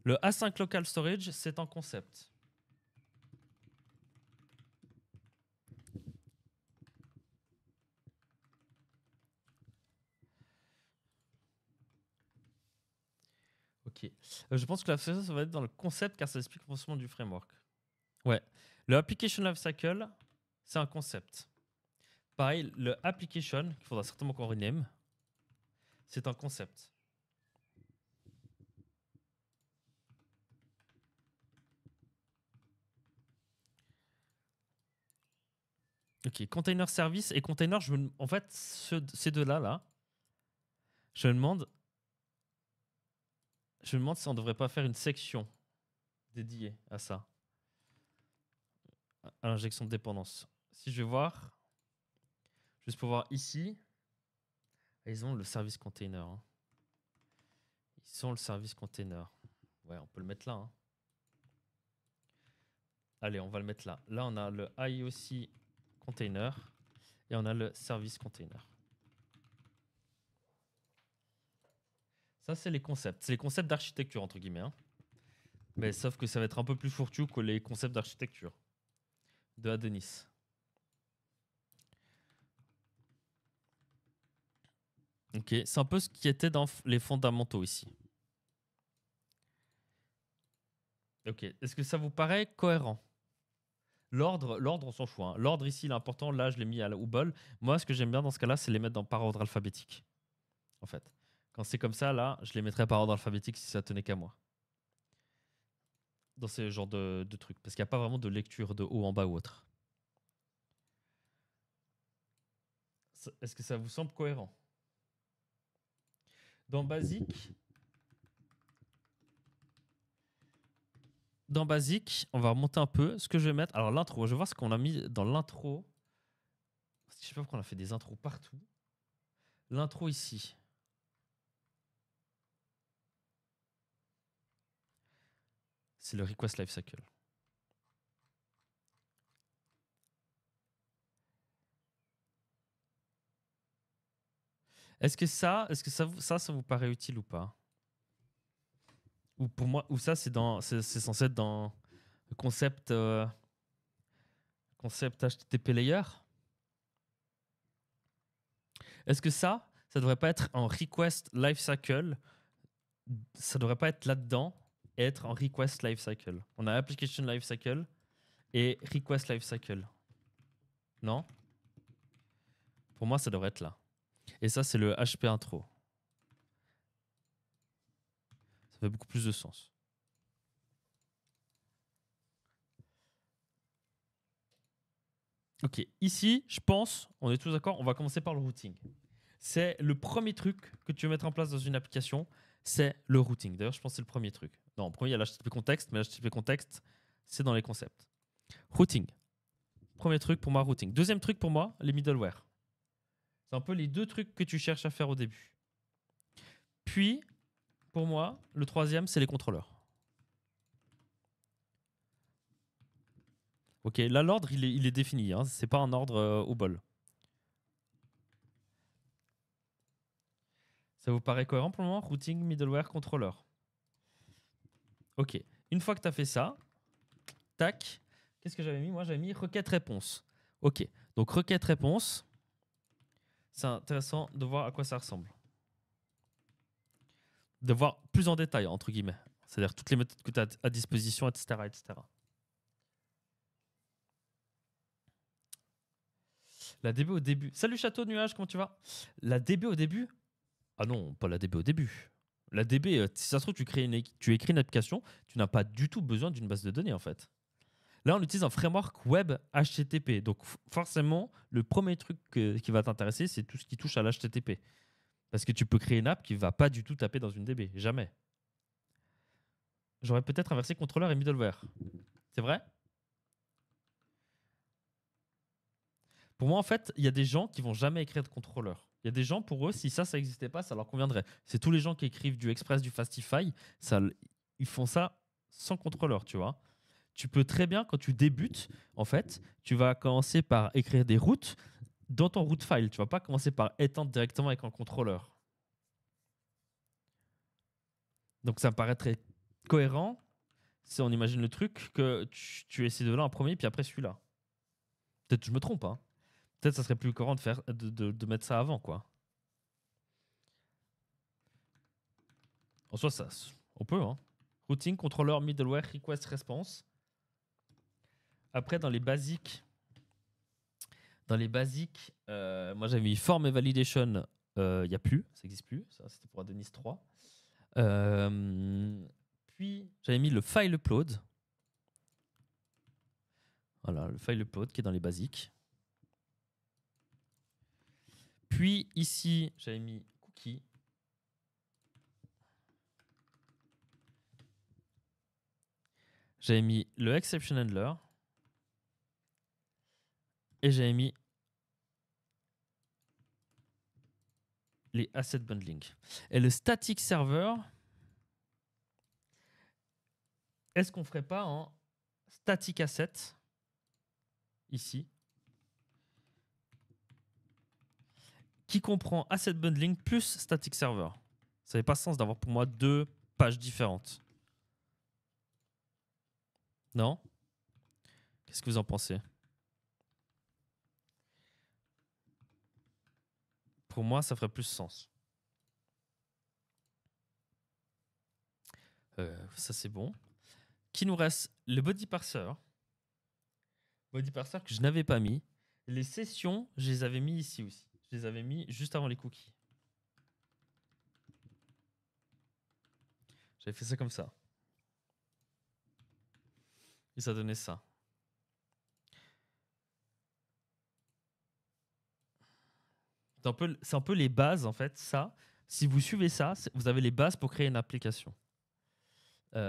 Speaker 1: Le async local storage, c'est un concept. Ok. Je pense que la ça va être dans le concept car ça explique le fonctionnement du framework. Ouais. Le application lifecycle, c'est un concept. Pareil, le application, qu'il faudra certainement qu'on rename, c'est un concept. Ok, container service et container, en fait, ces deux-là, là, je me demande si on ne devrait pas faire une section dédiée à ça, à l'injection de dépendance. Si je vais voir, juste pour voir ici, ils ont le service container. Hein. Ils ont le service container. Ouais, on peut le mettre là. Hein. Allez, on va le mettre là. Là, on a le IOC container et on a le service container. Ça, c'est les concepts. C'est les concepts d'architecture, entre guillemets. Hein. Mais sauf que ça va être un peu plus fourtu que les concepts d'architecture de Adonis. Ok, c'est un peu ce qui était dans les fondamentaux ici. Ok, est-ce que ça vous paraît cohérent? L'ordre, on s'en fout. Hein. L'ordre ici, il est important. Là, je l'ai mis à la houbole. Moi, ce que j'aime bien dans ce cas-là, c'est les mettre par ordre alphabétique. En fait. Quand c'est comme ça, là, je les mettrais par ordre alphabétique si ça tenait qu'à moi. Dans ce genre de trucs. Parce qu'il n'y a pas vraiment de lecture de haut en bas ou autre. Est-ce que ça vous semble cohérent? Dans Basic, on va remonter un peu. Ce que je vais mettre... Alors, l'intro, je vais voir ce qu'on a mis dans l'intro. Je sais pas pourquoi on a fait des intros partout. L'intro ici. C'est le request lifecycle. Est-ce que ça vous paraît utile ou pas? Ou pour moi, ou ça c'est censé être dans le concept HTTP layer? Est-ce que ça devrait pas être en request lifecycle? Ça devrait pas être là-dedans et être en request lifecycle. On a application lifecycle et request lifecycle. Non? Pour moi, ça devrait être là. Et ça, c'est le HP intro. Ça fait beaucoup plus de sens. Ok, ici, je pense, on est tous d'accord, on va commencer par le routing. C'est le premier truc que tu veux mettre en place dans une application, c'est le routing. D'ailleurs, je pense que c'est le premier truc. Non, en premier, il y a l'HTTP contexte, mais l'HTTP contexte, c'est dans les concepts. Routing. Premier truc pour moi, routing. Deuxième truc pour moi, les middleware. C'est un peu les deux trucs que tu cherches à faire au début. Puis, pour moi, le troisième, c'est les contrôleurs. Ok, là, l'ordre, il est défini. Hein. C'est pas un ordre au bol. Ça vous paraît cohérent pour le moment? Routing, middleware, controller. Ok. Une fois que tu as fait ça, tac. Qu'est-ce que j'avais mis? Moi, j'avais mis requête-réponse. Ok. Donc, requête-réponse, c'est intéressant de voir à quoi ça ressemble. De voir plus en détail, entre guillemets. C'est-à-dire toutes les méthodes que tu as à disposition, etc., etc. La DB au début. Salut Château Nuage, comment tu vas? La DB au début? Ah non, pas la DB au début. La DB, si ça se trouve, tu écris une application, tu n'as pas du tout besoin d'une base de données en fait. Là, on utilise un framework web HTTP. Donc forcément, le premier truc qui va t'intéresser, c'est tout ce qui touche à l'HTTP. Parce que tu peux créer une app qui ne va pas du tout taper dans une DB. Jamais. J'aurais peut-être inversé contrôleur et middleware. C'est vrai? Pour moi, en fait, il y a des gens qui vont jamais écrire de contrôleur. Il y a des gens, pour eux, si ça n'existait pas, ça leur conviendrait. C'est tous les gens qui écrivent du Express, du Fastify, ils font ça sans contrôleur, tu vois. tu peux très bien, quand tu débutes, en fait, tu vas commencer par écrire des routes dans ton route file. Tu vas pas commencer par étendre directement avec un contrôleur. Donc ça me paraît très cohérent, si on imagine le truc, que tu essaies de là en premier, puis après celui-là. Peut-être que je me trompe, hein. Peut-être que ça serait plus cohérent de mettre ça avant, quoi. En soi, ça, on peut, hein. Routing, contrôleur, middleware, request, response. Après, dans les basiques, moi j'avais mis form et validation, il n'y a plus, ça n'existe plus. Ça, c'était pour Adonis 3. Puis, j'avais mis le file upload. Voilà, le file upload qui est dans les basiques. Puis, ici, j'avais mis cookie. J'avais mis le exception handler. Et j'avais mis les asset bundling. Et le static server, est-ce qu'on ferait pas en static asset ici, qui comprend asset bundling plus static server? Ça n'avait pas sens d'avoir pour moi deux pages différentes. Non? Qu'est-ce que vous en pensez? Pour moi, ça ferait plus sens. Ça, c'est bon. Qui nous reste? Le body parser. Body parser que je n'avais pas mis. Les sessions, je les avais mis ici aussi. Je les avais mis juste avant les cookies. J'avais fait ça comme ça. Et ça donnait ça. C'est un peu les bases, en fait. Ça, si vous suivez ça, vous avez les bases pour créer une application. Ça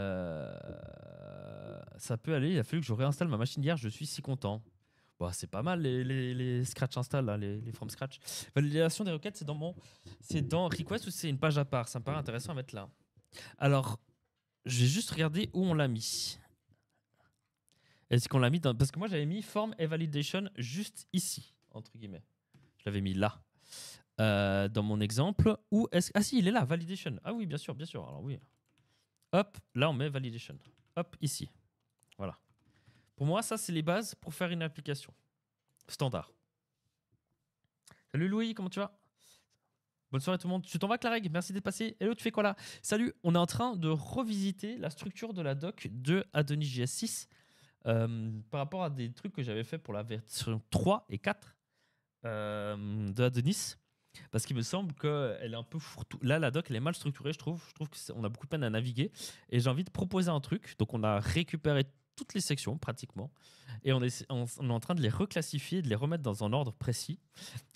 Speaker 1: peut aller. Il a fallu que je réinstalle ma machine hier. Je suis si content. Bon, c'est pas mal les scratch install, là, les from scratch. Validation des requêtes, c'est dans request ou c'est une page à part? Ça me paraît intéressant à mettre là. Alors, je vais juste regarder où on l'a mis. Est-ce qu'on l'a mis dans... Parce que moi, j'avais mis form et validation juste ici, entre guillemets. Je l'avais mis là. Dans mon exemple. Où est-ce... Ah si, il est là, validation. Ah oui, bien sûr, bien sûr. Alors oui. Hop, là, on met validation. Hop, ici. Voilà. Pour moi, ça, c'est les bases pour faire une application standard. Salut Louis, comment tu vas? Bonne soirée tout le monde. Tu t'en vas, Clareg? Merci d'être passé. Hello, tu fais quoi là? Salut, on est en train de revisiter la structure de la doc de Adonis JS6 par rapport à des trucs que j'avais fait pour la version 3 et 4 de Adonis. Parce qu'il me semble qu'elle est un peu fourre-tout. Là, la doc, elle est mal structurée, je trouve. Je trouve qu'on a beaucoup de peine à naviguer. Et j'ai envie de proposer un truc. Donc, on a récupéré toutes les sections, pratiquement. Et on est en train de les reclassifier, de les remettre dans un ordre précis,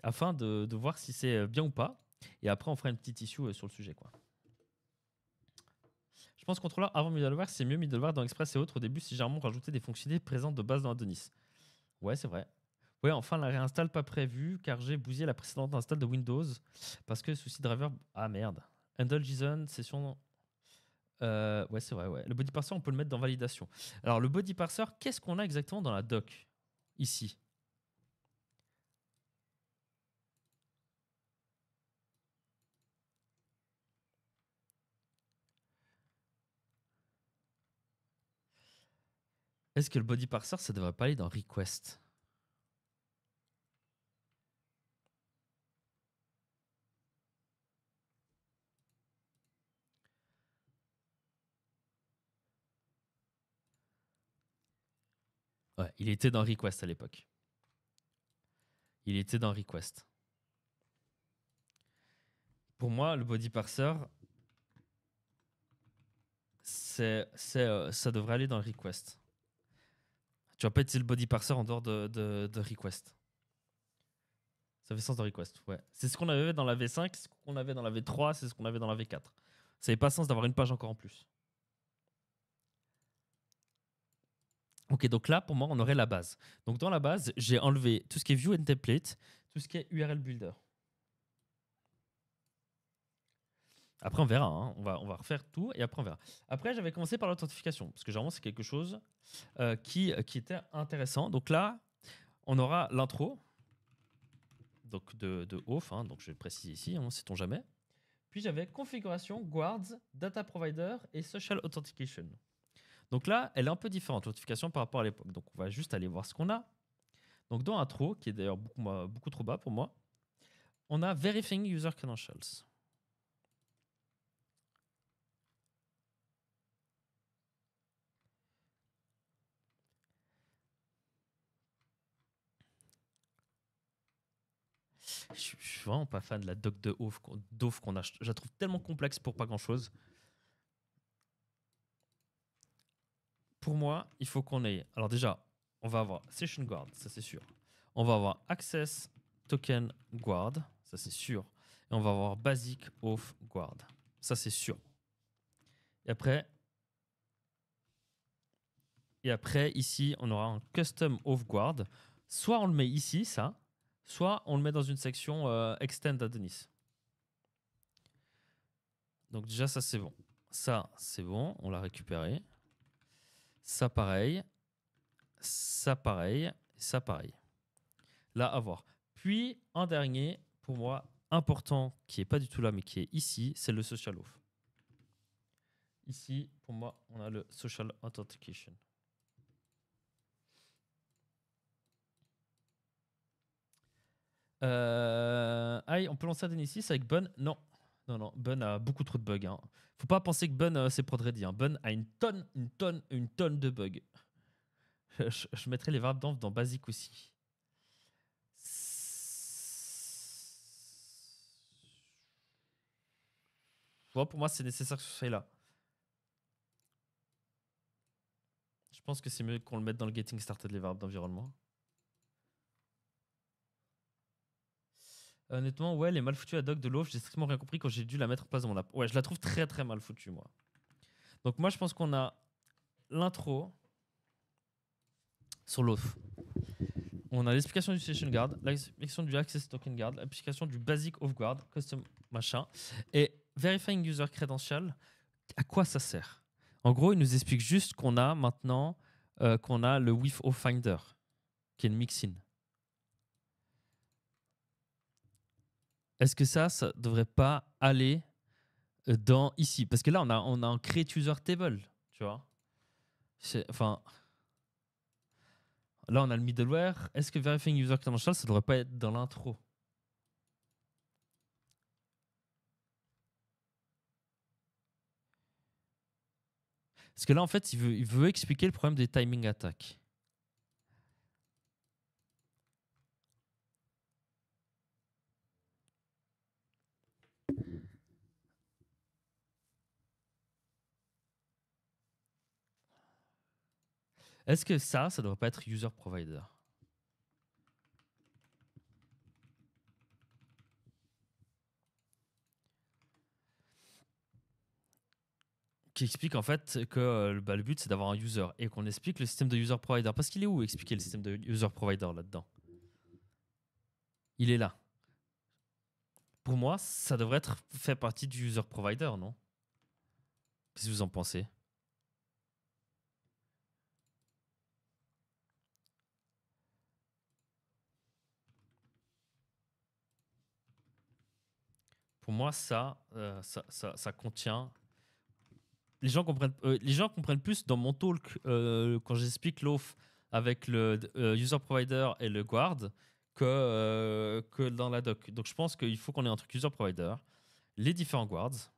Speaker 1: afin de voir si c'est bien ou pas. Et après, on fera une petite issue sur le sujet, quoi. Je pense contrôleur avant middleware, c'est mieux middleware dans Express et autres. Au début, si généralement rajouter des fonctionnalités présentes de base dans Adonis. Ouais, c'est vrai. Ouais, enfin, la réinstalle pas prévue car j'ai bousillé la précédente install de Windows parce que souci driver. Ah merde. Handle JSON, session. Ouais, c'est vrai, ouais. Le body parser, on peut le mettre dans validation. Alors, le body parser, qu'est-ce qu'on a exactement dans la doc ici? Est-ce que le body parser, ça devrait pas aller dans request? Ouais, il était dans request à l'époque. Il était dans request. Pour moi, le body parser, ça devrait aller dans le request. Tu vas pas utiliser le body parser en dehors de request. Ça fait sens dans request, ouais. C'est ce qu'on avait dans la V5, c'est ce qu'on avait dans la V3, c'est ce qu'on avait dans la V4. Ça n'avait pas sens d'avoir une page encore en plus. Ok, donc là, pour moi, on aurait la base. Donc dans la base, j'ai enlevé tout ce qui est view and template, tout ce qui est URL builder. Après, on verra. Hein. On va refaire tout et après, on verra. Après, j'avais commencé par l'authentification parce que généralement, c'est quelque chose qui était intéressant. Donc là, on aura l'intro donc de Auth. Hein, donc je vais le préciser ici, on ne sait-on jamais. Puis j'avais configuration, guards, data provider et social authentication. Donc là, elle est un peu différente, l'authentification par rapport à l'époque. Donc on va juste aller voir ce qu'on a. Donc dans intro, qui est d'ailleurs beaucoup trop bas pour moi, on a verifying user credentials. Je suis vraiment pas fan de la doc de Auth qu'on a. Je la trouve tellement complexe pour pas grand chose. Pour moi, il faut qu'on ait. Alors déjà, on va avoir Session Guard, ça c'est sûr. On va avoir Access Token Guard, ça c'est sûr. Et on va avoir Basic Auth Guard, ça c'est sûr. Et après, ici, on aura un Custom Auth Guard. Soit on le met ici, ça, soit on le met dans une section Extend Adonis. Donc déjà, ça c'est bon. Ça, c'est bon, on l'a récupéré. Ça, pareil. Ça, pareil. Ça, pareil. Là, à voir. Puis, un dernier, pour moi, important, qui n'est pas du tout là, mais qui est ici, c'est le Social Auth. Ici, pour moi, on a le Social Authentication. On peut lancer Adonis avec Bun. Non. Non, Bun a beaucoup trop de bugs. Hein. Faut pas penser que Bun, c'est prod ready. Hein. Bun a une tonne de bugs. Je mettrai les verbes dans Basic aussi. Pour moi, c'est nécessaire que ce soit là. Je pense que c'est mieux qu'on le mette dans le getting started les verbes d'environnement. Honnêtement, ouais, elle est mal foutue la doc de l'offre. J'ai strictement rien compris quand j'ai dû la mettre en place dans mon app. Ouais, je la trouve très très mal foutue, moi. Donc, moi, je pense qu'on a l'intro sur l'offre. On a l'explication du Session Guard, l'explication du Access Token Guard, l'explication du Basic Auth Guard, Custom machin. Et Verifying User Credential, à quoi ça sert? En gros, il nous explique juste qu'on a maintenant qu'on a le with Auth Finder, qui est le mix-in. Est-ce que ça devrait pas aller dans ici? Parce que là, on a un create user table, tu vois. Enfin, là, on a le middleware. Est-ce que verifying user credential, ça devrait pas être dans l'intro? Parce que là, en fait, il veut expliquer le problème des timing attaques. Est-ce que ça devrait pas être user provider? Qui explique en fait que le but c'est d'avoir un user et qu'on explique le système de user provider. Parce qu'il est où expliquer le système de user provider là-dedans? Il est là. Pour moi, ça devrait être fait partie du user provider, non? Qu'est-ce que vous en pensez? Pour moi, ça contient. Les gens comprennent plus dans mon talk quand j'explique l'off avec le user provider et le guard que dans la doc. Donc je pense qu'il faut qu'on ait un truc user provider, les différents guards,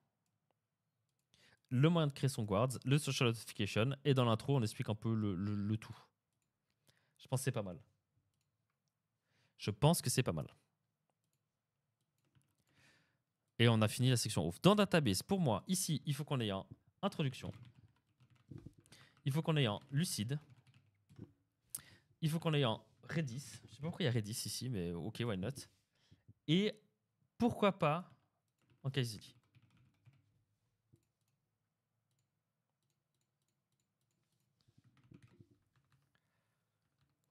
Speaker 1: le moyen de créer son guard, le social authentication, et dans l'intro, on explique un peu le tout. Je pense que c'est pas mal. Je pense que c'est pas mal. Et on a fini la section off. Dans database, pour moi, ici, il faut qu'on ait un introduction. Il faut qu'on ait un lucide. Il faut qu'on ait un Redis. Je sais pas pourquoi il y a Redis ici, mais ok, why not. Et pourquoi pas en case.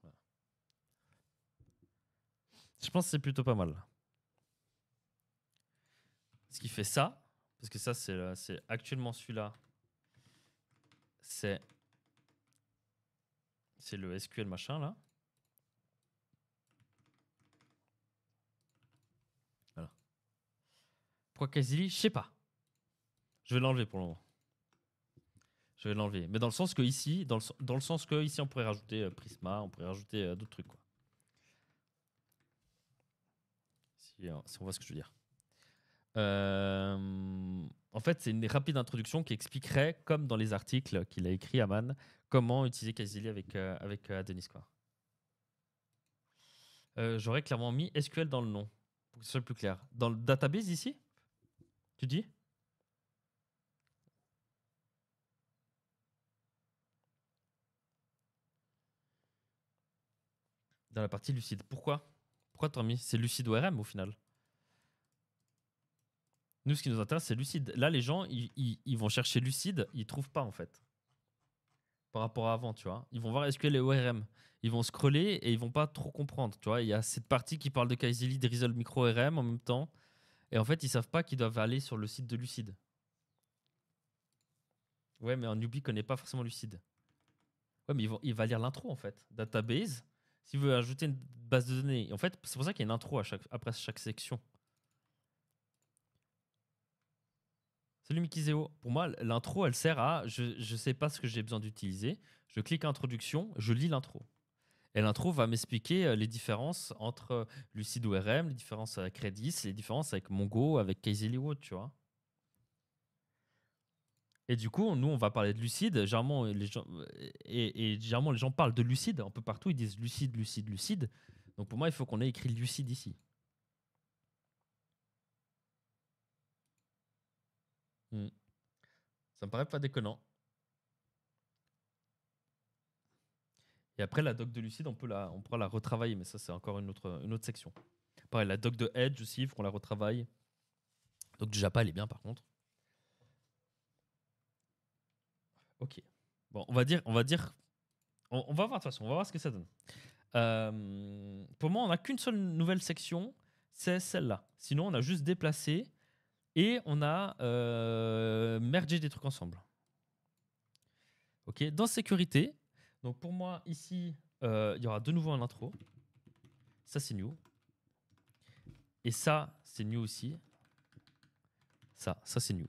Speaker 1: Voilà. Je pense que c'est plutôt pas mal. Ce qui fait ça, Parce que ça, c'est actuellement celui-là. C'est le SQL machin là. Voilà. Pourquoi Kazili? Je sais pas. Je vais l'enlever pour le moment. Je vais l'enlever. Mais dans le sens que ici, dans le sens que ici, on pourrait rajouter Prisma, on pourrait rajouter d'autres trucs, quoi. Si on voit ce que je veux dire. En fait, c'est une rapide introduction qui expliquerait, comme dans les articles qu'il a écrit Aman, comment utiliser Kazili avec Adonis, quoi. J'aurais clairement mis SQL dans le nom, pour que ce soit plus clair. Dans le database ici, tu dis? Dans la partie lucide. Pourquoi? Pourquoi t'as mis? C'est lucide ORM au final. Nous, ce qui nous intéresse, c'est lucide. Là, les gens, ils vont chercher lucide, ils trouvent pas en fait. Par rapport à avant, tu vois. Ils vont voir SQL et ORM. Ils vont scroller et ils vont pas trop comprendre, tu vois. Il y a cette partie qui parle de Kazili, de Resolve Micro ORM en même temps. Et en fait, ils savent pas qu'ils doivent aller sur le site de Lucide. Ouais, mais un newbie connaît pas forcément Lucide. Ouais, mais il va lire l'intro en fait. Database. S'il veut ajouter une base de données. En fait, c'est pour ça qu'il y a une intro après chaque section. Salut Mikizeo. Pour moi, l'intro, elle sert à je sais pas ce que j'ai besoin d'utiliser. Je clique introduction, je lis l'intro. Et l'intro va m'expliquer les différences entre Lucid ORM, les différences avec Redis, les différences avec Mongo, avec Kazili ou autre, tu vois. Et du coup, nous, on va parler de Lucide. Généralement, les gens, généralement, les gens parlent de Lucide. Un peu partout, ils disent Lucide, Lucide, Lucide. Donc pour moi, il faut qu'on ait écrit Lucide ici. Hmm. Ça me paraît pas déconnant. Et après, la doc de Lucide, on pourra la retravailler, mais ça, c'est encore une autre section. Pareil, la doc de Edge aussi, il faut qu'on la retravaille. Doc du Japa, elle est bien par contre. Ok. Bon, on va va voir de toute façon, on va voir ce que ça donne. Pour moi, on n'a qu'une seule nouvelle section, c'est celle-là. Sinon, on a juste déplacé et on a mergé des trucs ensemble. Ok. Dans sécurité, donc pour moi, ici, il y aura de nouveau un intro. Ça, c'est new. Et ça, c'est new aussi. Ça c'est new.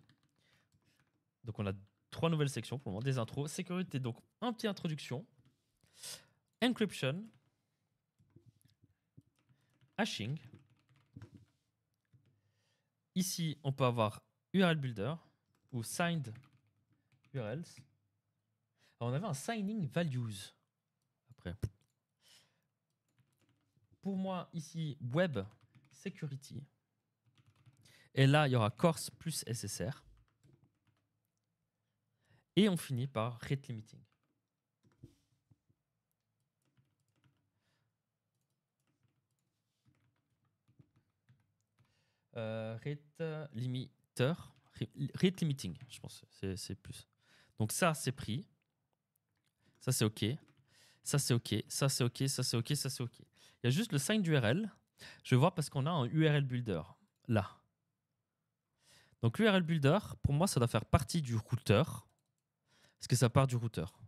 Speaker 1: Donc, on a 3 nouvelles sections pour le moment, des intros. Sécurité, donc un petit introduction. Encryption. Hashing. Ici, on peut avoir URL Builder ou Signed URLs. Alors, on avait un Signing Values. Après. Pour moi, ici, Web Security. Et là, il y aura Course plus SSR. Et on finit par Rate Limiting. Rate Limiter. Rate Limiting, je pense. C'est plus. Donc ça, c'est pris. Ça, c'est OK. Ça, c'est OK. Ça, c'est OK. Ça, c'est OK. Ça, c'est OK. Il y a juste le sign d'URL. Je vais voir parce qu'on a un URL Builder. Là. Donc l'URL Builder, pour moi, ça doit faire partie du routeur. Parce que ça part du routeur.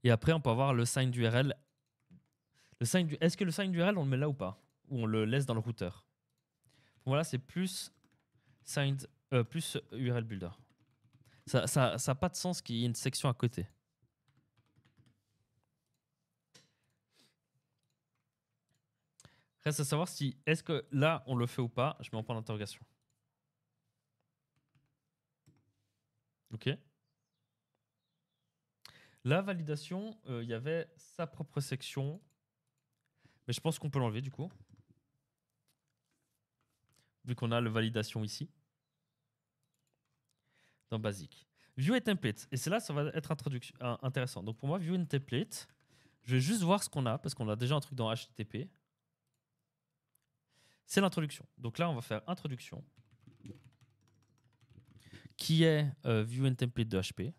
Speaker 1: Et après, on peut avoir le sign d'URL. Est-ce que le sign d'URL, on le met là ou pas? Ou on le laisse dans le routeur? Voilà, c'est plus signed, plus URL Builder. Ça n'a pas de sens qu'il y ait une section à côté. Reste à savoir si est-ce que là on le fait ou pas. Je mets en point d'interrogation. Ok. La validation, il y avait sa propre section, mais je pense qu'on peut l'enlever du coup, vu qu'on a la validation ici dans Basic. View et template. Et c'est là ça va être intéressant. Donc pour moi, view and template, je vais juste voir ce qu'on a parce qu'on a déjà un truc dans HTTP. C'est l'introduction. Donc là, on va faire introduction, qui est view and template de HP.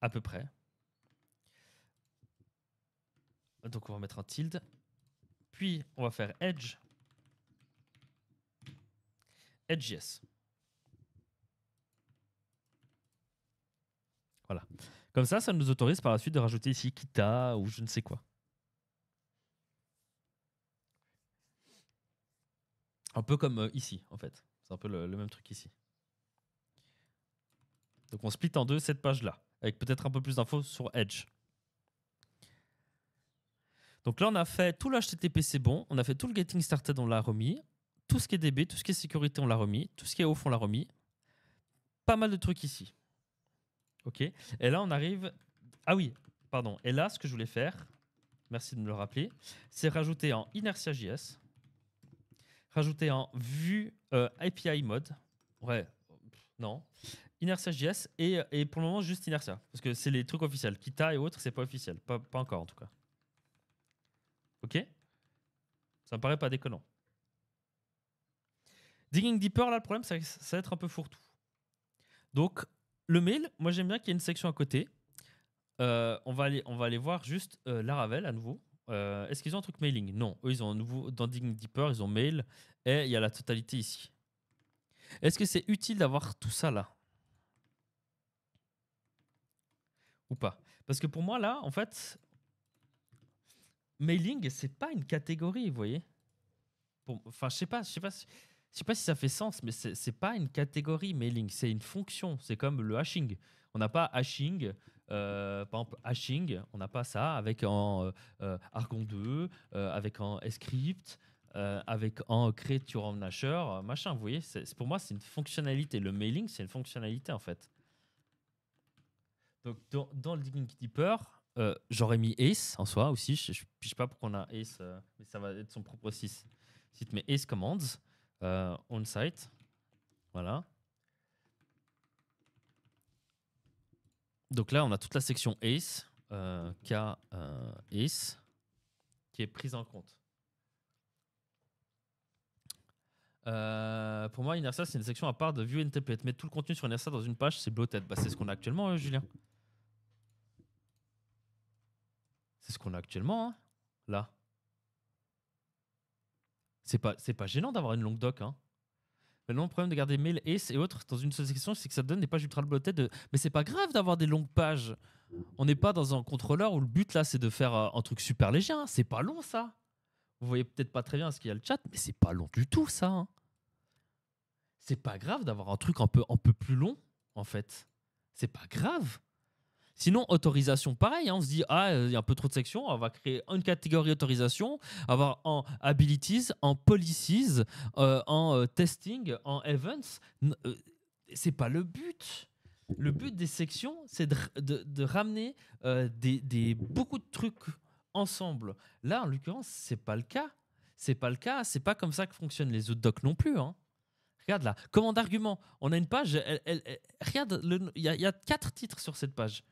Speaker 1: À peu près. Donc on va mettre un tilde. Puis, on va faire Edge. Edge.js. Voilà. Comme ça nous autorise par la suite de rajouter ici Kita ou je ne sais quoi. Un peu comme ici, en fait. C'est un peu le même truc ici. Donc on split en deux cette page-là, avec peut-être un peu plus d'infos sur Edge. Donc là, on a fait tout l'HTTP, c'est bon. On a fait tout le Getting Started, on l'a remis. Tout ce qui est DB, tout ce qui est sécurité, on l'a remis. Tout ce qui est off, on l'a remis. Pas mal de trucs ici. OK. Et là, on arrive... Ah oui, pardon. Et là, ce que je voulais faire, merci de me le rappeler, c'est rajouter en Inertia.js, rajouter en vue API mode. Ouais, non. Inertia.js et pour le moment, juste Inertia. Parce que c'est les trucs officiels. Kita et autres, c'est pas officiel. Pas encore, en tout cas. OK? Ça me paraît pas déconnant. Digging deeper, là, le problème, ça va être un peu fourre-tout. Donc, le mail, moi, j'aime bien qu'il y ait une section à côté. On va aller voir juste Laravel à nouveau. Est-ce qu'ils ont un truc mailing? Non. Eux, ils ont un nouveau, dans Digging deeper, ils ont mail et il y a la totalité ici. Est-ce que c'est utile d'avoir tout ça là? Ou pas? Parce que pour moi, là, en fait, mailing, c'est pas une catégorie, vous voyez? Enfin, je sais pas si ça fait sens, mais c'est pas une catégorie mailing, c'est une fonction. C'est comme le hashing. On n'a pas hashing, par exemple hashing, on n'a pas ça avec en Argon 2, avec en script, avec en create your own hasher, machin. Vous voyez, pour moi, c'est une fonctionnalité. Le mailing, c'est une fonctionnalité en fait. Donc dans le digging deeper, j'aurais mis Ace en soi aussi. Je ne pige pas pourquoi on a Ace, mais ça va être son propre site. Mais Ace commands on site, voilà. Donc là, on a toute la section Ace, Ace, qui est prise en compte. Pour moi, Inertia, c'est une section à part de View and Template. Mettre tout le contenu sur Inertia dans une page, c'est bloated. Bah, c'est ce qu'on a actuellement, Julien. C'est ce qu'on a actuellement, hein, là. C'est pas gênant d'avoir une longue doc, hein. Maintenant, le problème de garder mail, Ace et autres dans une seule section, c'est que ça donne des pages ultra bloated. Mais c'est pas grave d'avoir des longues pages. On n'est pas dans un contrôleur où le but là, c'est de faire un truc super léger. Hein. C'est pas long, ça. Vous voyez peut-être pas très bien ce qu'il y a le chat, mais c'est pas long du tout, ça. Hein. C'est pas grave d'avoir un truc un peu plus long, en fait. C'est pas grave. Sinon, autorisation, pareil. Hein, on se dit, il y a un peu trop de sections. On va créer une catégorie autorisation, avoir en abilities, en policies, en testing, en events. C'est pas le but. Le but des sections, c'est de ramener beaucoup de trucs ensemble. Là, en l'occurrence, c'est pas le cas. C'est pas le cas. C'est pas comme ça que fonctionnent les autres docs non plus. Hein. Regarde là, commande d'argument. On a une page. Regarde, il y a 4 titres sur cette page.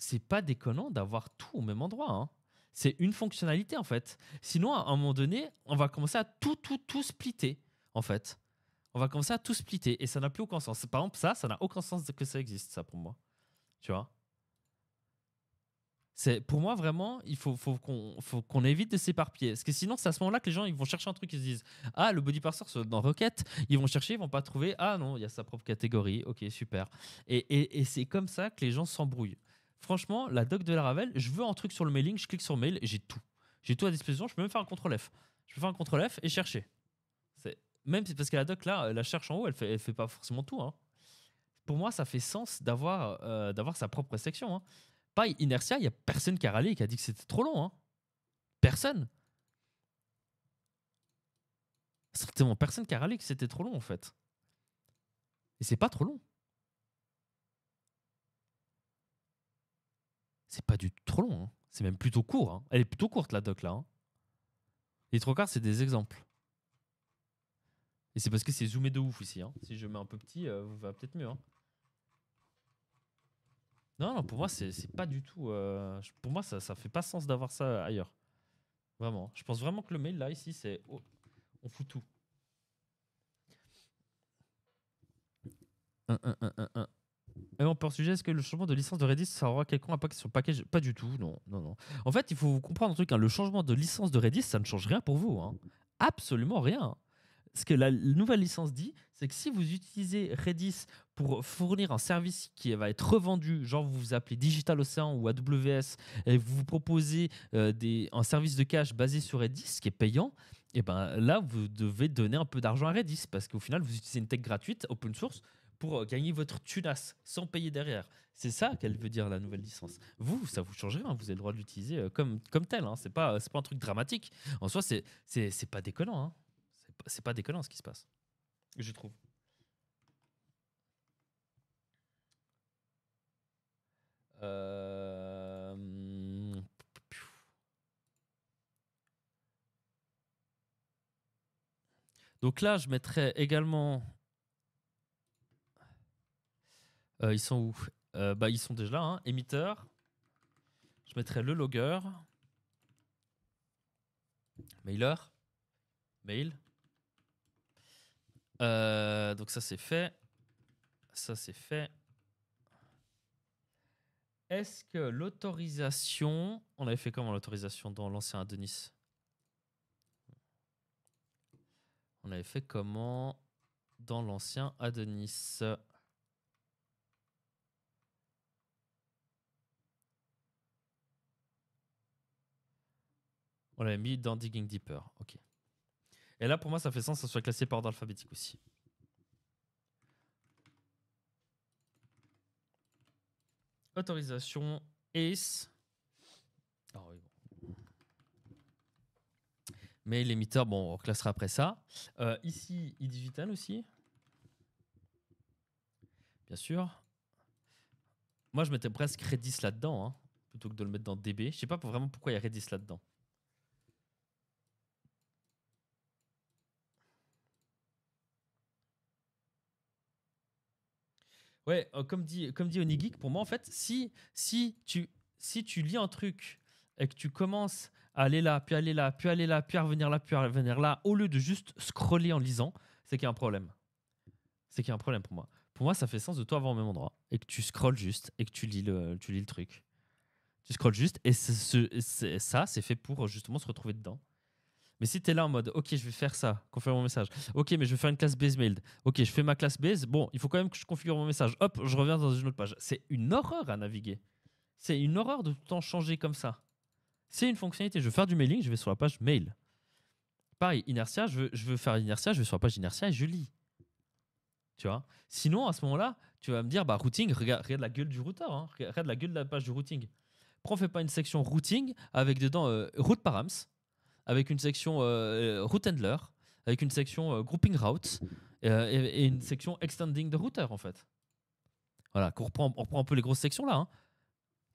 Speaker 1: C'est pas déconnant d'avoir tout au même endroit. Hein. C'est une fonctionnalité en fait. Sinon, à un moment donné, on va commencer à tout splitter en fait. On va commencer à tout splitter et ça n'a plus aucun sens. Par exemple, ça n'a aucun sens que ça existe, ça pour moi. Tu vois? Pour moi, vraiment, il faut qu'on évite de s'éparpiller. Parce que sinon, c'est à ce moment-là que les gens ils vont chercher un truc, ils se disent ah, le body parser dans Rocket, ils vont chercher, ils vont pas trouver. Ah non, il y a sa propre catégorie. Ok, super. Et c'est comme ça que les gens s'embrouillent. Franchement, la doc de Laravel, je veux un truc sur le mailing, je clique sur mail, j'ai tout. J'ai tout à disposition, je peux même faire un CTRL F. Je peux faire un CTRL F et chercher. Même parce que la doc là, la cherche en haut, elle fait pas forcément tout. Hein. Pour moi, ça fait sens d'avoir sa propre section. Hein. Pas Inertia, il n'y a personne qui a râlé et qui a dit que c'était trop long. Hein. Personne. Certainement personne qui a râlé que c'était trop long en fait. Et c'est pas trop long. C'est pas du tout trop long. Hein. C'est même plutôt court. Hein. Elle est plutôt courte la doc là. Hein. Les trois quarts, c'est des exemples. Et c'est parce que c'est zoomé de ouf ici. Hein. Si je mets un peu petit, vous va peut-être mieux. Hein. Non, pour moi, c'est pas du tout. Pour moi, ça fait pas sens d'avoir ça ailleurs. Vraiment. Je pense vraiment que le mail là, ici, c'est. Oh, on fout tout. Et on peut en sujet, est-ce que le changement de licence de Redis, ça aura quelconque impact sur le package? Pas du tout, non, non, non. En fait, il faut comprendre un truc, hein, le changement de licence de Redis, ça ne change rien pour vous. Hein. Absolument rien. Ce que la nouvelle licence dit, c'est que si vous utilisez Redis pour fournir un service qui va être revendu, genre vous vous appelez Digital Ocean ou AWS, et vous vous proposez un service de cache basé sur Redis qui est payant, et ben là, vous devez donner un peu d'argent à Redis parce qu'au final, vous utilisez une tech gratuite, open source, pour gagner votre tunas sans payer derrière. C'est ça qu'elle veut dire, la nouvelle licence. Vous, ça vous change rien, vous avez le droit de l'utiliser comme tel. Hein. C'est pas un truc dramatique. En soi, c'est pas déconnant. Hein. C'est pas déconnant ce qui se passe, je trouve. Euh... Donc là, je mettrais également. Ils sont où? Ils sont déjà là. Hein. Émetteur. Je mettrais le logger. Mailer. Mail. Donc ça, c'est fait. Ça, c'est fait. Est-ce que l'autorisation... On avait fait comment l'autorisation dans l'ancien Adonis? On avait fait comment dans l'ancien Adonis? On l'avait mis dans Digging Deeper. Ok. Et là, pour moi, ça fait sens que ça soit classé par ordre alphabétique aussi. Autorisation ACE. Ah oui, bon. Mais l'émetteur, bon, on classera après ça. Ici, eDigital aussi. Bien sûr. Moi, je mettais presque Redis là-dedans, hein, plutôt que de le mettre dans DB. Je sais pas vraiment pourquoi il y a Redis là-dedans. Ouais, comme dit Onigeek, pour moi, en fait, si tu lis un truc et que tu commences à aller là, puis aller là, puis aller là, puis revenir là, puis revenir là, au lieu de juste scroller en lisant, c'est qu'il y a un problème. C'est qu'il y a un problème pour moi. Pour moi, ça fait sens de toi avoir au même endroit et que tu scrolles juste et que tu lis le truc. Tu scrolles juste et ça, c'est fait pour justement se retrouver dedans. Mais si tu es là en mode, ok, je vais faire ça, configure mon message. Ok, mais je vais faire une classe base mail. Ok, je fais ma classe base. Bon, il faut quand même que je configure mon message. Hop, je reviens dans une autre page. C'est une horreur à naviguer. C'est une horreur de tout le temps changer comme ça. C'est une fonctionnalité. Je veux faire du mailing, je vais sur la page mail. Pareil, inertia, je veux faire inertia, je vais sur la page inertia et je lis. Tu vois. Sinon, à ce moment-là, tu vas me dire, bah, routing, regarde la gueule du routeur. Hein. Regarde la gueule de la page du routing. Pourquoi on fait pas une section routing avec dedans route params, avec une section route handler, avec une section grouping routes et une section extending the router en fait. Voilà, on reprend un peu les grosses sections là. Hein.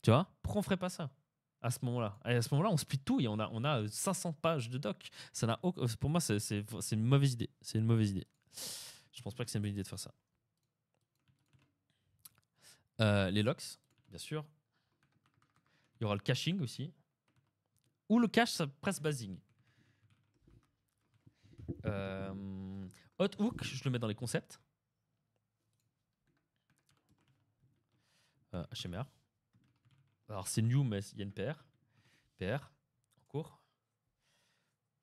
Speaker 1: Tu vois. Pourquoi on ferait pas ça à ce moment-là? Et à ce moment-là, on split tout et on a 500 pages de doc. Ça n'a pour moi, c'est une mauvaise idée. C'est une mauvaise idée. Je pense pas que c'est une bonne idée de faire ça. Les locks, bien sûr. Il y aura le caching aussi. Ou le cache, ça presse basing. Hothook, je le mets dans les concepts. HMR. Alors c'est new, mais il y a une PR. PR, en cours.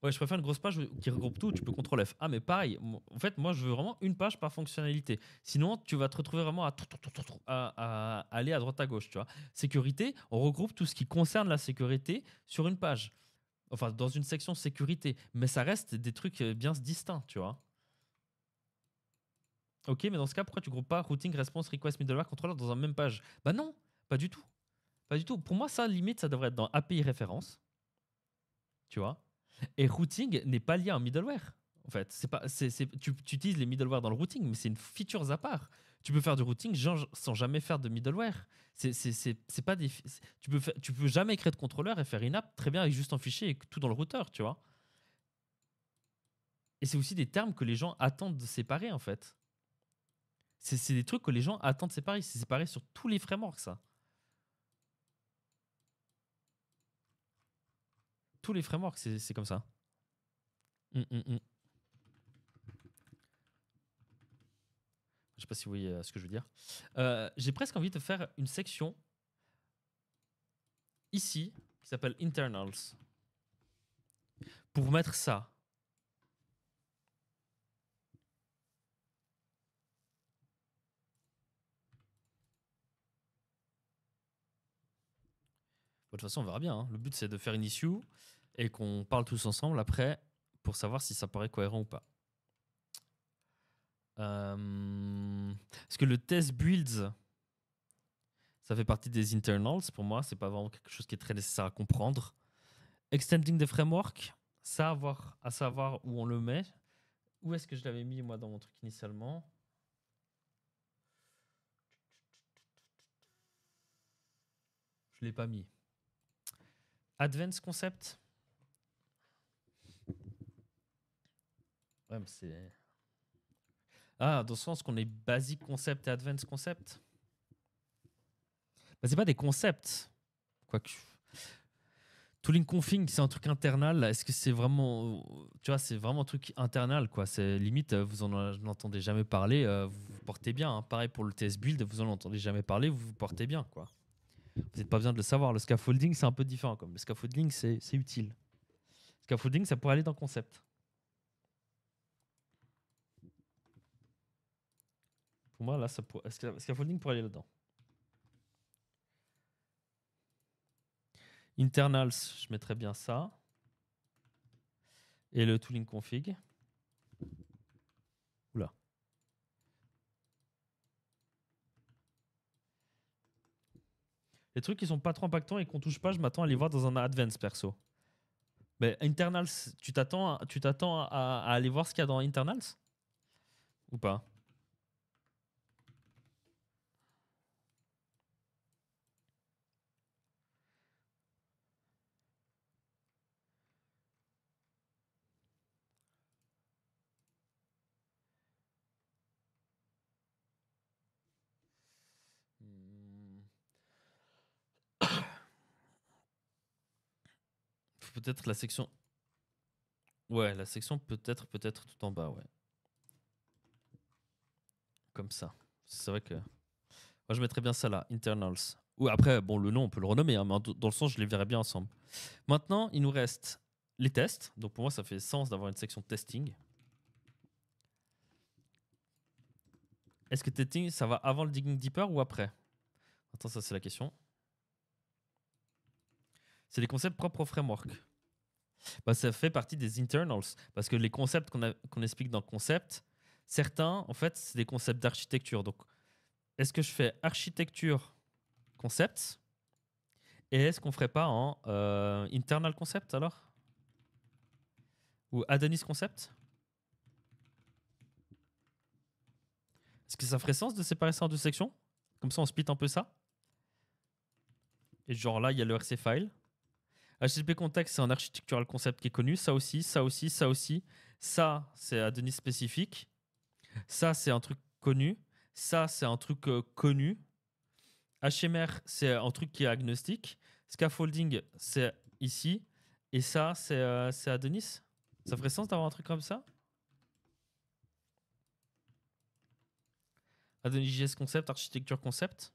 Speaker 1: Ouais, je préfère une grosse page qui regroupe tout. Tu peux CTRL F. Ah, mais pareil. En fait, moi, je veux vraiment une page par fonctionnalité. Sinon, tu vas te retrouver vraiment à aller à droite à gauche. Tu vois. Sécurité, on regroupe tout ce qui concerne la sécurité sur une page. Enfin, dans une section sécurité. Mais ça reste des trucs bien distincts, tu vois. Ok, mais dans ce cas, pourquoi tu groupes pas routing, response, request, middleware, controller dans une même page? Bah non, pas du tout. Pas du tout. Pour moi, ça, limite, ça devrait être dans API référence. Tu vois. Et routing n'est pas lié à un middleware. En fait, tu utilises les middleware dans le routing, mais c'est une feature à part. Tu peux faire du routing sans jamais faire de middleware. C'est pas des, tu peux jamais créer de contrôleur et faire une app très bien avec juste un fichier et tout dans le routeur, tu vois. Et c'est aussi des termes que les gens attendent de séparer, en fait. C'est des trucs que les gens attendent de séparer. C'est séparé sur tous les frameworks, ça. Tous les frameworks, c'est comme ça. Je sais pas si vous voyez ce que je veux dire. J'ai presque envie de faire une section ici qui s'appelle Internals pour mettre ça. De toute façon, on verra bien. Hein. Le but, c'est de faire une issue et qu'on parle tous ensemble après pour savoir si ça paraît cohérent ou pas. Parce que le test builds, ça fait partie des internals. Pour moi, c'est pas vraiment quelque chose qui est très nécessaire à comprendre. Extending the framework, ça à savoir où on le met. Où est-ce que je l'avais mis, moi, dans mon truc initialement? Je l'ai pas mis. Advanced concept. Ouais, mais c'est... Ah, dans le sens qu'on est basic concept et advanced concept. Bah, c'est pas des concepts. Quoique. Tooling config, c'est un truc internal. Est-ce que c'est vraiment, tu vois, c'est vraiment un truc internal, quoi. C'est limite, vous en entendez jamais parler, vous vous portez bien. Hein. Pareil pour le TS build, vous en entendez jamais parler, vous vous portez bien, quoi. Vous n'avez pas besoin de le savoir. Le scaffolding, c'est un peu différent. Comme le scaffolding, c'est utile. Scaffolding, ça pourrait aller dans le concept. Pour moi, là, scaffolding pourrait aller là-dedans. Internals, je mettrais bien ça. Et le tooling config. Oula. Les trucs qui sont pas trop impactants et qu'on touche pas, je m'attends à les voir dans un advanced perso. Mais internals, tu t'attends à aller voir ce qu'il y a dans internals ou pas? Peut-être la section. Ouais, la section peut-être tout en bas, ouais. Comme ça. C'est vrai que. Moi, je mettrais bien ça là, internals. Ou après, bon, le nom, on peut le renommer, hein, mais dans le sens, je les verrais bien ensemble. Maintenant, il nous reste les tests. Donc pour moi, ça fait sens d'avoir une section testing. Est-ce que testing, ça va avant le digging deeper ou après? Attends, ça c'est la question. C'est des concepts propres au framework. Bah, ça fait partie des internals. Parce que les concepts qu'on explique dans le concept, certains, en fait, c'est des concepts d'architecture. Donc, est-ce que je fais architecture concept et est-ce qu'on ferait pas en internal concept alors? Ou Adonis concept? Est-ce que ça ferait sens de séparer ça en deux sections? Comme ça, on split un peu ça. Et genre là, il y a le RC file. HTTP context, c'est un architectural concept qui est connu. Ça aussi, ça aussi, ça aussi. Ça, c'est Adonis spécifique. Ça, c'est un truc connu. Ça, c'est un truc connu. HMR, c'est un truc qui est agnostique. Scaffolding, c'est ici. Et ça, c'est Adonis. Ça ferait sens d'avoir un truc comme ça? Adonis JS concept, architecture concept.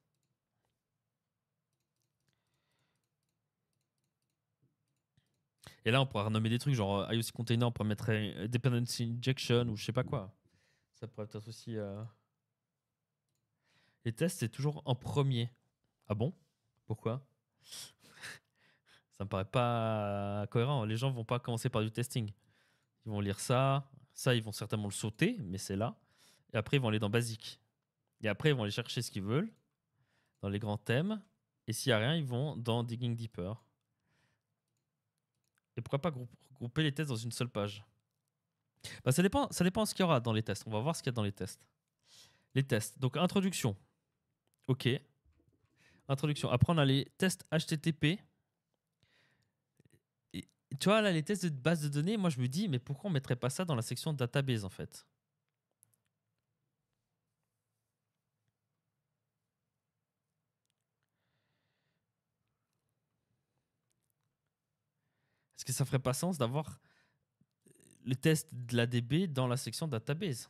Speaker 1: Et là, on pourra renommer des trucs genre IOC container, on pourrait mettre dependency injection ou je sais pas quoi. Ça pourrait peut-être aussi. Les tests, c'est toujours en premier. Ah bon? Pourquoi? Ça me paraît pas cohérent. Les gens vont pas commencer par du testing. Ils vont lire ça. Ça, ils vont certainement le sauter, mais c'est là. Et après, ils vont aller dans basique. Et après, ils vont aller chercher ce qu'ils veulent dans les grands thèmes. Et s'il n'y a rien, ils vont dans Digging Deeper. Et pourquoi pas grouper les tests dans une seule page? Bah, ça dépend de ce qu'il y aura dans les tests. On va voir ce qu'il y a dans les tests. Les tests. Donc, introduction. OK. Introduction. Après, on a les tests HTTP. Et, tu vois, là, les tests de base de données, moi, je me dis, mais pourquoi on ne mettrait pas ça dans la section database, en fait? Est-ce que ça ferait pas sens d'avoir les tests de la DB dans la section database?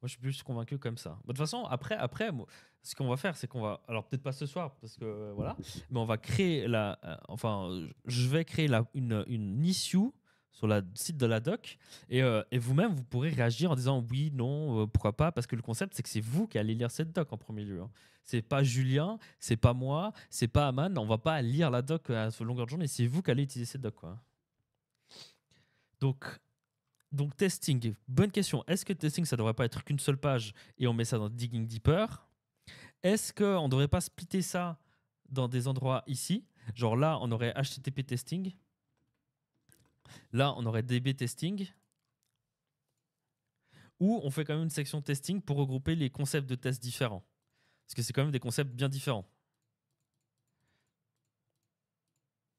Speaker 1: Moi, je suis plus convaincu comme ça. De toute façon, après moi, ce qu'on va faire, c'est qu'on va. Alors, peut-être pas ce soir, parce que voilà, mais on va créer la. Enfin, je vais créer une issue sur le site de la doc. Et vous-même, vous pourrez réagir en disant oui, non, pourquoi pas. Parce que le concept, c'est que c'est vous qui allez lire cette doc en premier lieu. Hein. C'est pas Julien, c'est pas moi, c'est pas Aman. On va pas lire la doc à ce longueur de journée. C'est vous qui allez utiliser cette doc. Quoi. Donc, donc, testing, bonne question. Est-ce que testing, ça devrait pas être qu'une seule page et on met ça dans Digging Deeper? Est-ce qu'on ne devrait pas splitter ça dans des endroits ici? Genre là, on aurait HTTP testing. Là, on aurait DB testing. Ou on fait quand même une section testing pour regrouper les concepts de tests différents. Parce que c'est quand même des concepts bien différents.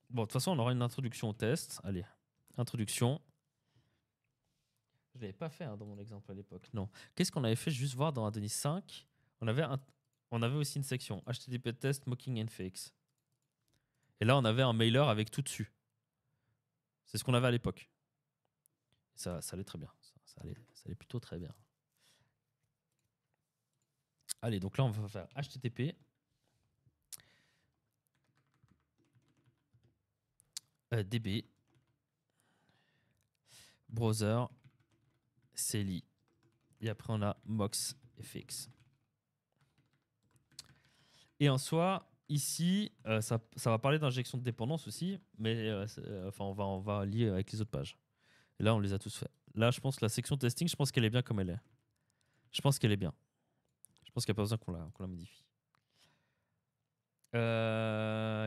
Speaker 1: Bon, de toute façon, on aura une introduction au test. Allez, introduction. Je ne l'avais pas fait hein, dans mon exemple à l'époque. Non. Qu'est-ce qu'on avait fait? Juste voir dans Adonis 5. On avait aussi une section HTTP test, mocking and fakes. Et là, on avait un mailer avec tout dessus. C'est ce qu'on avait à l'époque. Ça allait très bien. Ça allait plutôt très bien. Allez, donc là, on va faire HTTP. DB. Browser. CLI. Et après, on a Mox FX. Et en soi, ici, ça va parler d'injection de dépendance aussi, mais enfin, on va lier avec les autres pages. Et là, on les a tous faits. Là, je pense que la section testing, je pense qu'elle est bien comme elle est. Je pense qu'elle est bien. Je pense qu'il n'y a pas besoin qu'on la modifie. Il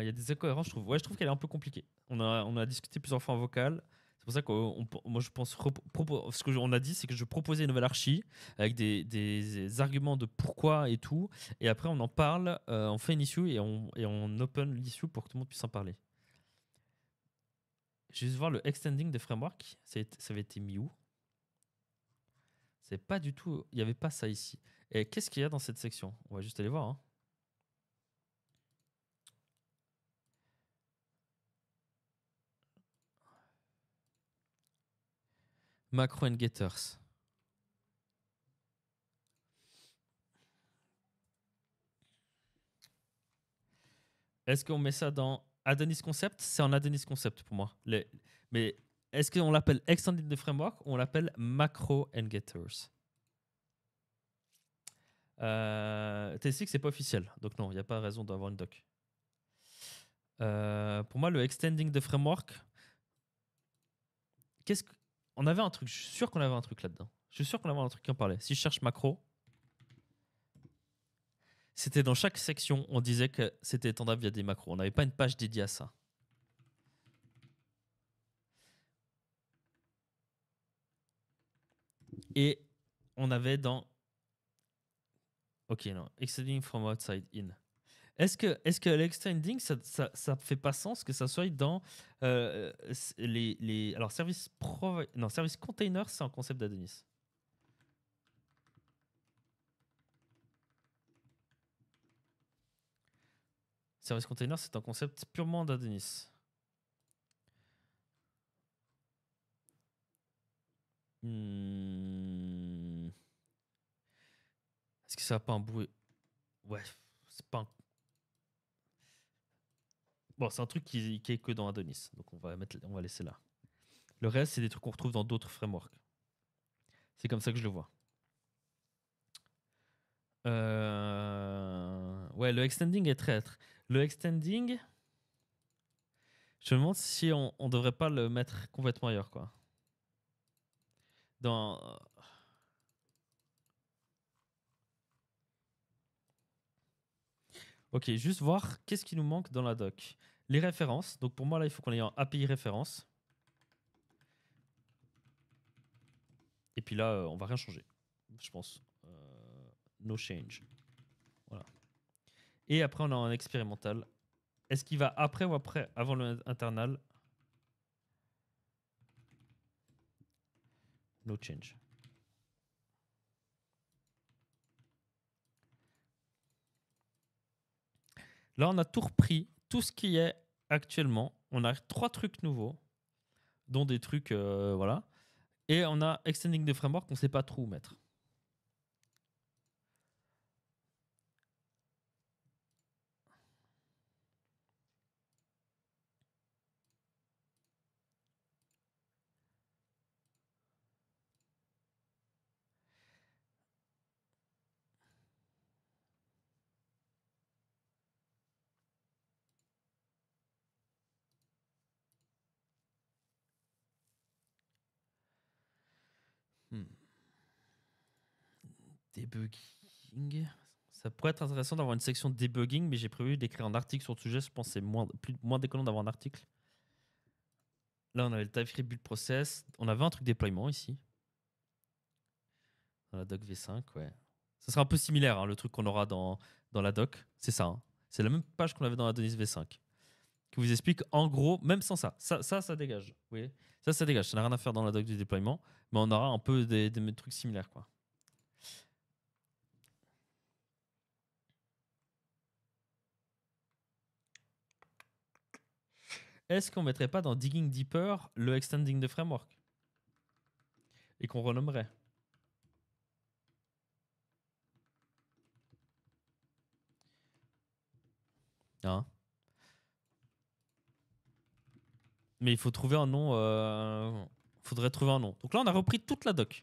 Speaker 1: y a des incohérences, je trouve. Ouais, je trouve qu'elle est un peu compliquée. On a discuté plusieurs fois en vocal. C'est pour ça que moi, je pense. Ce qu'on a dit, c'est que je proposais une nouvelle archi avec des arguments de pourquoi et tout. Et après, on en parle, on fait une issue et on open l'issue pour que tout le monde puisse en parler. Je vais juste voir le extending des frameworks. Ça avait été mis où? C'est pas du tout. Il n'y avait pas ça ici. Et qu'est-ce qu'il y a dans cette section? On va juste aller voir. Hein. Macro and getters. Est-ce qu'on met ça dans Adonis Concept? C'est en Adonis Concept pour moi. Mais est-ce qu'on l'appelle Extended the Framework ou on l'appelle Macro and Getters? TSX, c'est pas officiel. Donc non, il n'y a pas raison d'avoir une doc. Pour moi, le Extending the Framework, on avait un truc. Je suis sûr qu'on avait un truc là-dedans. Je suis sûr qu'on avait un truc qui en parlait. Si je cherche macro, c'était dans chaque section, on disait que c'était étendable via des macros. On n'avait pas une page dédiée à ça. Et on avait dans... Ok, non. Extending from outside in. Est-ce que l'extending, ça fait pas sens que ça soit dans les... Alors, service container, c'est un concept d'Adonis. Service container, c'est un concept purement d'Adonis. Est-ce que ça va pas un bruit? Ouais, c'est pas un... Bon, c'est un truc qui est que dans Adonis. Donc, on va laisser là. Le reste, c'est des trucs qu'on retrouve dans d'autres frameworks. C'est comme ça que je le vois. Ouais, le extending est traître. Le extending, je me demande si on devrait pas le mettre complètement ailleurs, quoi. Dans... Ok, juste voir qu'est-ce qui nous manque dans la doc. Les références. Donc pour moi, là, il faut qu'on ait un API référence. Et puis là, on va rien changer, je pense. No change. Voilà. Et après, on a un expérimental. Est-ce qu'il va après ou après, avant le internal? No change. Là, on a tout repris, tout ce qui est actuellement. On a 3 trucs nouveaux, dont des trucs, voilà. Et on a extending the framework, on ne sait pas trop où mettre. Debugging. Ça pourrait être intéressant d'avoir une section debugging, mais j'ai prévu d'écrire un article sur le sujet. Je pense que c'est moins déconnant d'avoir un article. Là, on avait le TypeScript build process. On avait un truc déploiement ici. Dans la doc V5, ouais. Ça sera un peu similaire, hein, le truc qu'on aura dans la doc. C'est ça. Hein. C'est la même page qu'on avait dans la Adonis V5. Qui vous explique, en gros, même sans ça. Ça dégage. Vous voyez, ça dégage. Ça n'a rien à faire dans la doc du déploiement. Mais on aura un peu des trucs similaires, quoi. Est-ce qu'on mettrait pas dans Digging Deeper le extending de framework et qu'on renommerait? Hein? Mais il faut trouver un nom. Faudrait trouver un nom. Donc là, on a repris toute la doc.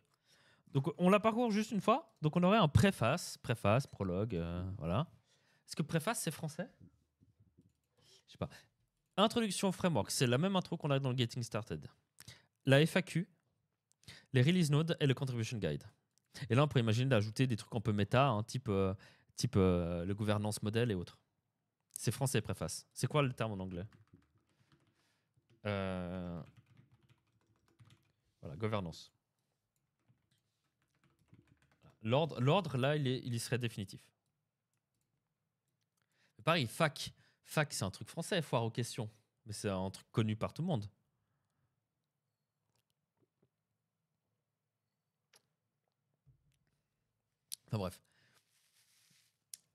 Speaker 1: Donc on la parcourt juste une fois. Donc on aurait un préface, prologue, voilà. Est-ce que préface c'est français? Je sais pas. Introduction au framework, c'est la même intro qu'on a dans le Getting Started. La FAQ, les release nodes et le contribution guide. Et là, on pourrait imaginer d'ajouter des trucs un peu méta, hein, type le gouvernance modèle et autres. C'est français, préface. C'est quoi le terme en anglais? Voilà, gouvernance. L'ordre, là, il y serait définitif. Pareil, fac. Fac, c'est un truc français, foire aux questions. Mais c'est un truc connu par tout le monde. Enfin bref.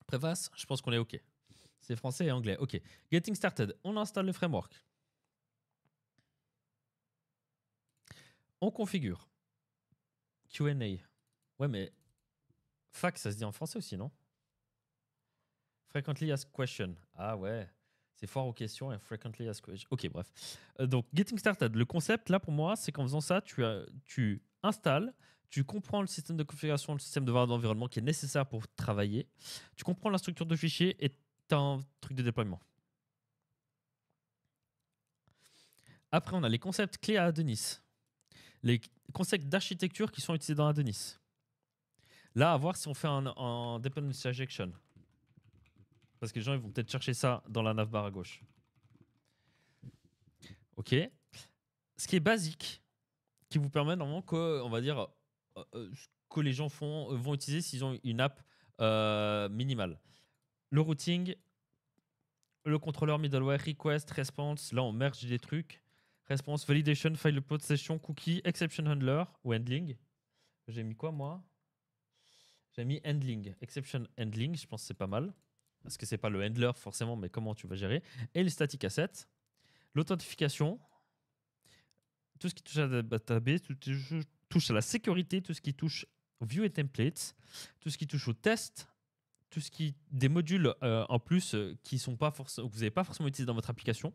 Speaker 1: Préface, je pense qu'on est OK. C'est français et anglais. OK. Getting started. On installe le framework. On configure. Q&A. Ouais, mais fac, ça se dit en français aussi, non? Frequently asked question. Ah ouais. C'est fort aux questions et frequently asked question. Ok, bref. Donc, getting started. Le concept, là, pour moi, c'est qu'en faisant ça, tu installes, tu comprends le système de configuration, le système de valeur d'environnement qui est nécessaire pour travailler. Tu comprends la structure de fichier et tu as un truc de déploiement. Après, on a les concepts clés à Adonis. Les concepts d'architecture qui sont utilisés dans Adonis. Là, à voir si on fait un dependency injection. Parce que les gens ils vont peut-être chercher ça dans la navbar à gauche. Ok. Ce qui est basique, qui vous permet normalement que, on va dire, que les gens vont utiliser s'ils ont une app minimale. Le routing, le contrôleur middleware, request, response. Là, on merge des trucs. Response, validation, file upload, session, cookie, exception handler ou handling. J'ai mis quoi, moi? J'ai mis handling. Exception handling, je pense que c'est pas mal. Parce que c'est pas le handler forcément, mais comment tu vas gérer. Et le static asset. L'authentification. Tout ce qui touche à la database, tout ce qui touche à la sécurité, tout ce qui touche au view et templates, tout ce qui touche au test, tout ce qui des modules en plus qui sont pas que vous n'avez pas forcément utilisé dans votre application.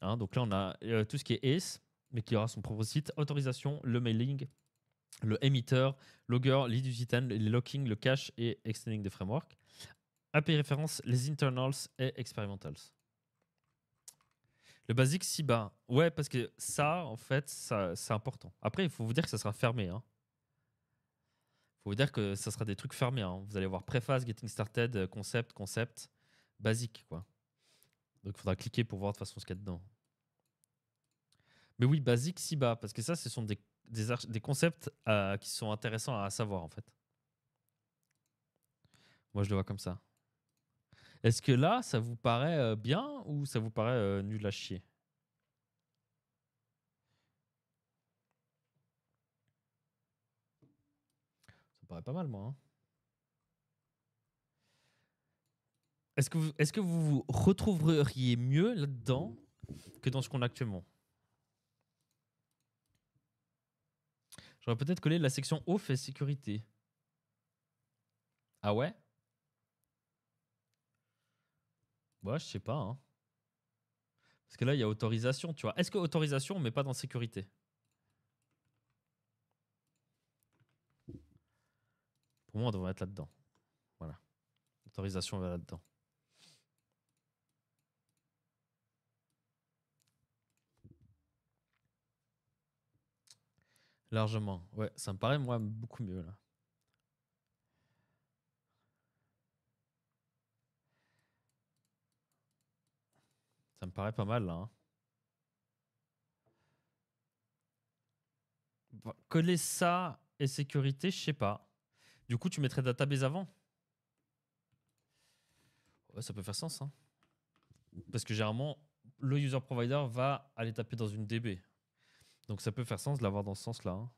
Speaker 1: Hein, donc là, on a tout ce qui est ACE, mais qui aura son propre site, autorisation, le mailing, le emitter, logger, lead usitan, le locking, le cache et extending des frameworks. API référence, les internals et experimentals. Le basique si bas. Ouais, parce que ça, en fait, c'est important. Après, il faut vous dire que ça sera fermé. Hein. Il faut vous dire que ça sera des trucs fermés. Hein. Vous allez voir préface, getting started, concept, basique, quoi. Donc, il faudra cliquer pour voir de toute façon ce qu'il y a dedans. Mais oui, basique si bas, parce que ça, ce sont des concepts qui sont intéressants à savoir, en fait. Moi, je le vois comme ça. Est-ce que là, ça vous paraît bien ou ça vous paraît nul à chier? Ça me paraît pas mal, moi. Hein. Est-ce que vous vous retrouveriez mieux là-dedans que dans ce qu'on a actuellement? J'aurais peut-être collé la section off et sécurité. Ah ouais? Ouais, je sais pas. Hein. Parce que là, il y a autorisation, tu vois. Est-ce que autorisation, on met pas dans sécurité? Pour moi, on devrait être là-dedans. Voilà. Autorisation va là-dedans. Largement. Ouais, ça me paraît, moi, beaucoup mieux, là. paraît pas mal là, hein. Coller ça et sécurité, je sais pas. Du coup, tu mettrais database avant? Ouais, ça peut faire sens, hein. Parce que généralement, le user provider va aller taper dans une DB. Donc ça peut faire sens de l'avoir dans ce sens-là, hein.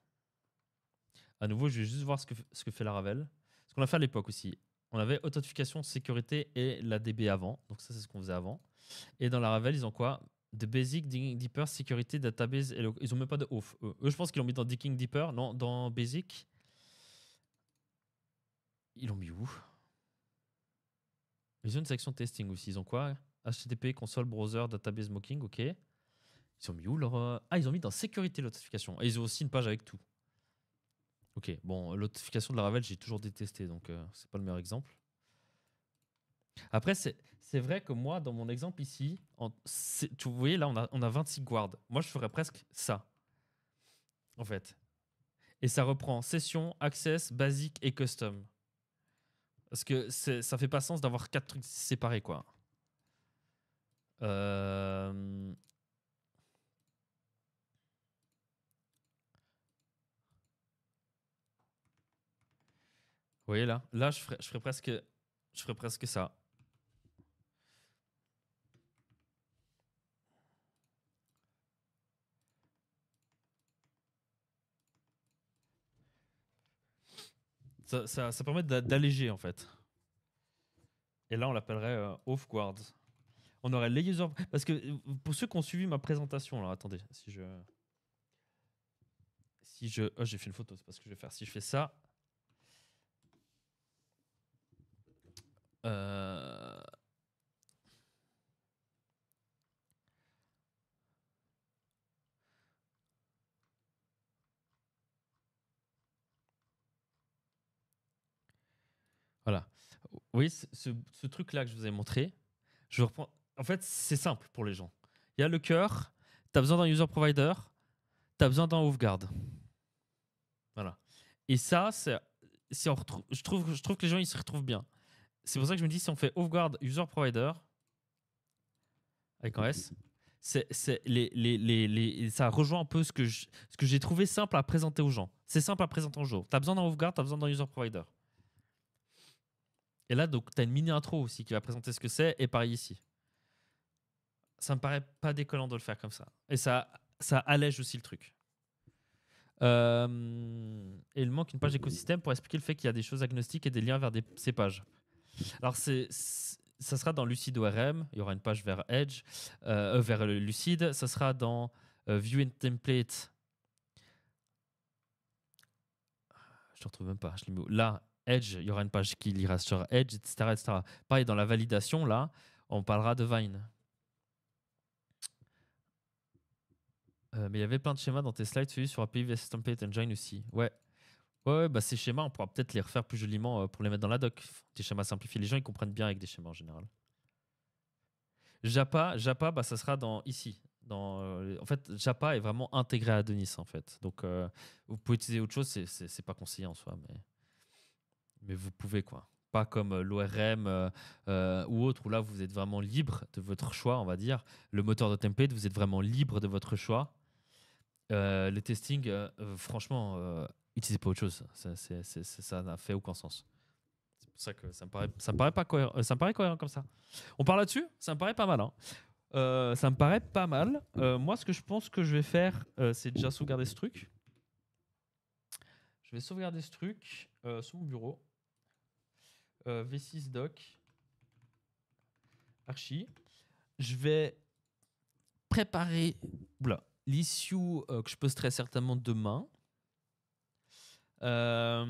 Speaker 1: À nouveau, je vais juste voir ce que fait Laravel. Ce qu'on a fait à l'époque aussi. On avait authentification, sécurité et la DB avant. Donc ça, c'est ce qu'on faisait avant. Et dans Laravel, ils ont quoi? The Basic, Digging Deeper, sécurité, database. Et ils ont même pas de auth. Eux, je pense qu'ils l'ont mis dans Digging Deeper. Non, dans Basic. Ils l'ont mis où? Ils ont une section testing aussi. Ils ont quoi? HTTP, console, browser, database, mocking. Ok. Ils ont mis où leur. Ah, ils ont mis dans sécurité l'authentification. Et ils ont aussi une page avec tout. Ok, bon, l'authentification de Laravel, j'ai toujours détesté, donc c'est pas le meilleur exemple. Après, c'est vrai que moi, dans mon exemple ici, vous voyez, là, on a 26 guards. Moi, je ferais presque ça, en fait. Et ça reprend session, access, basic et custom. Parce que ça fait pas sens d'avoir 4 trucs séparés, quoi. Vous voyez, là, je ferais presque ça. Ça permet d'alléger, en fait. Et là, on l'appellerait off guard. On aurait les users. Parce que pour ceux qui ont suivi ma présentation, alors attendez, si je. Oh, j'ai fait une photo, c'est pas ce que je vais faire. Si je fais ça. Euh... Voilà. Oui, ce truc-là que je vous ai montré, je reprends. En fait, c'est simple pour les gens. Il y a le cœur, tu as besoin d'un user provider, tu as besoin d'un off-guard. Voilà. Et ça, je trouve que les gens ils se retrouvent bien. C'est pour ça que je me dis, si on fait off-guard user provider, avec un S, ça rejoint un peu ce que j'ai trouvé simple à présenter aux gens. C'est simple à présenter aux gens. Tu as besoin d'un off-guard, tu as besoin d'un user provider. Et là, donc, tu as une mini intro aussi qui va présenter ce que c'est, et pareil ici. Ça me paraît pas décollant de le faire comme ça. Et ça allège aussi le truc. Et il manque une page écosystème pour expliquer le fait qu'il y a des choses agnostiques et des liens vers ces pages. Alors, ça sera dans Lucid ORM. Il y aura une page vers Edge, vers Lucid. Ça sera dans View and Template. Je ne retrouve même pas. Je l'ai mis où? Là, Edge, il y aura une page qui lira sur Edge, etc., etc. Pareil, dans la validation, là, on parlera de Vine. Mais il y avait plein de schémas dans tes slides sur API vs Template Engine aussi. Ouais. Ouais, bah ces schémas, on pourra peut-être les refaire plus joliment pour les mettre dans la doc. Des schémas simplifiés. Les gens, ils comprennent bien avec des schémas en général. Japa, bah, ça sera dans ici. En fait, Japa est vraiment intégré à Denis, en fait. Donc, vous pouvez utiliser autre chose. C'est pas conseillé en soi, mais vous pouvez, quoi. Pas comme l'ORM ou autre, où là, vous êtes vraiment libre de votre choix, on va dire. Le moteur de template, vous êtes vraiment libre de votre choix. Le testing, franchement, utilisez pas autre chose. Ça n'a fait aucun sens. C'est pour ça que ça me paraît pas cohérent. Ça me paraît cohérent comme ça. On parle là-dessus. Ça me paraît pas mal, hein. Ça me paraît pas mal. Moi, ce que je pense que je vais faire, c'est déjà sauvegarder ce truc. Je vais sauvegarder ce truc sur mon bureau. V6 doc. Archi. Je vais préparer l'issue que je posterai certainement demain. Que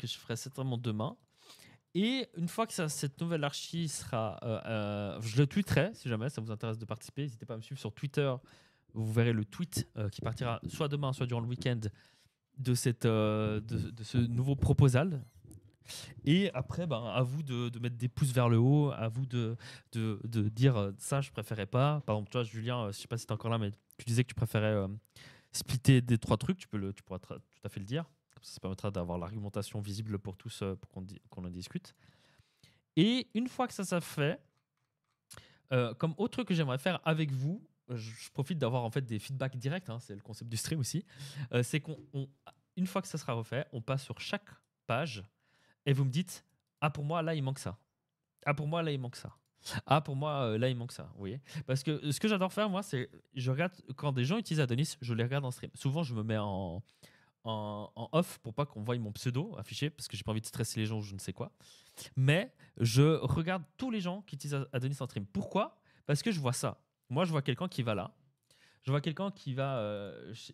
Speaker 1: je ferai certainement demain. Et une fois que cette nouvelle archi sera... je le tweeterai, si jamais ça vous intéresse de participer. N'hésitez pas à me suivre sur Twitter. Vous verrez le tweet qui partira soit demain, soit durant le week-end de ce nouveau proposal. Et après, à vous de mettre des pouces vers le haut, à vous de dire ça, je préférais pas. Par exemple, toi, Julien, je sais pas si tu es encore là, mais tu disais que tu préférais splitter des 3 trucs. Tu pourras tout à fait le dire. Comme ça permettra d'avoir l'argumentation visible pour tous, pour qu'on en discute. Et une fois que ça fait, Comme autre truc que j'aimerais faire avec vous, je profite d'avoir en fait des feedbacks directs, hein, c'est le concept du stream aussi, c'est une fois que ça sera refait, on passe sur chaque page et vous me dites ah pour moi là il manque ça, ah pour moi là il manque ça, ah pour moi là il manque ça, vous voyez. Parce que ce que j'adore faire moi c'est je regarde quand des gens utilisent Adonis, je les regarde en stream. Souvent je me mets en off pour pas qu'on voie mon pseudo affiché parce que j'ai pas envie de stresser les gens ou je ne sais quoi. Mais je regarde tous les gens qui utilisent Adonis en stream. Pourquoi? Parce que je vois ça. Moi, je vois quelqu'un qui va là. Je vois quelqu'un qui va.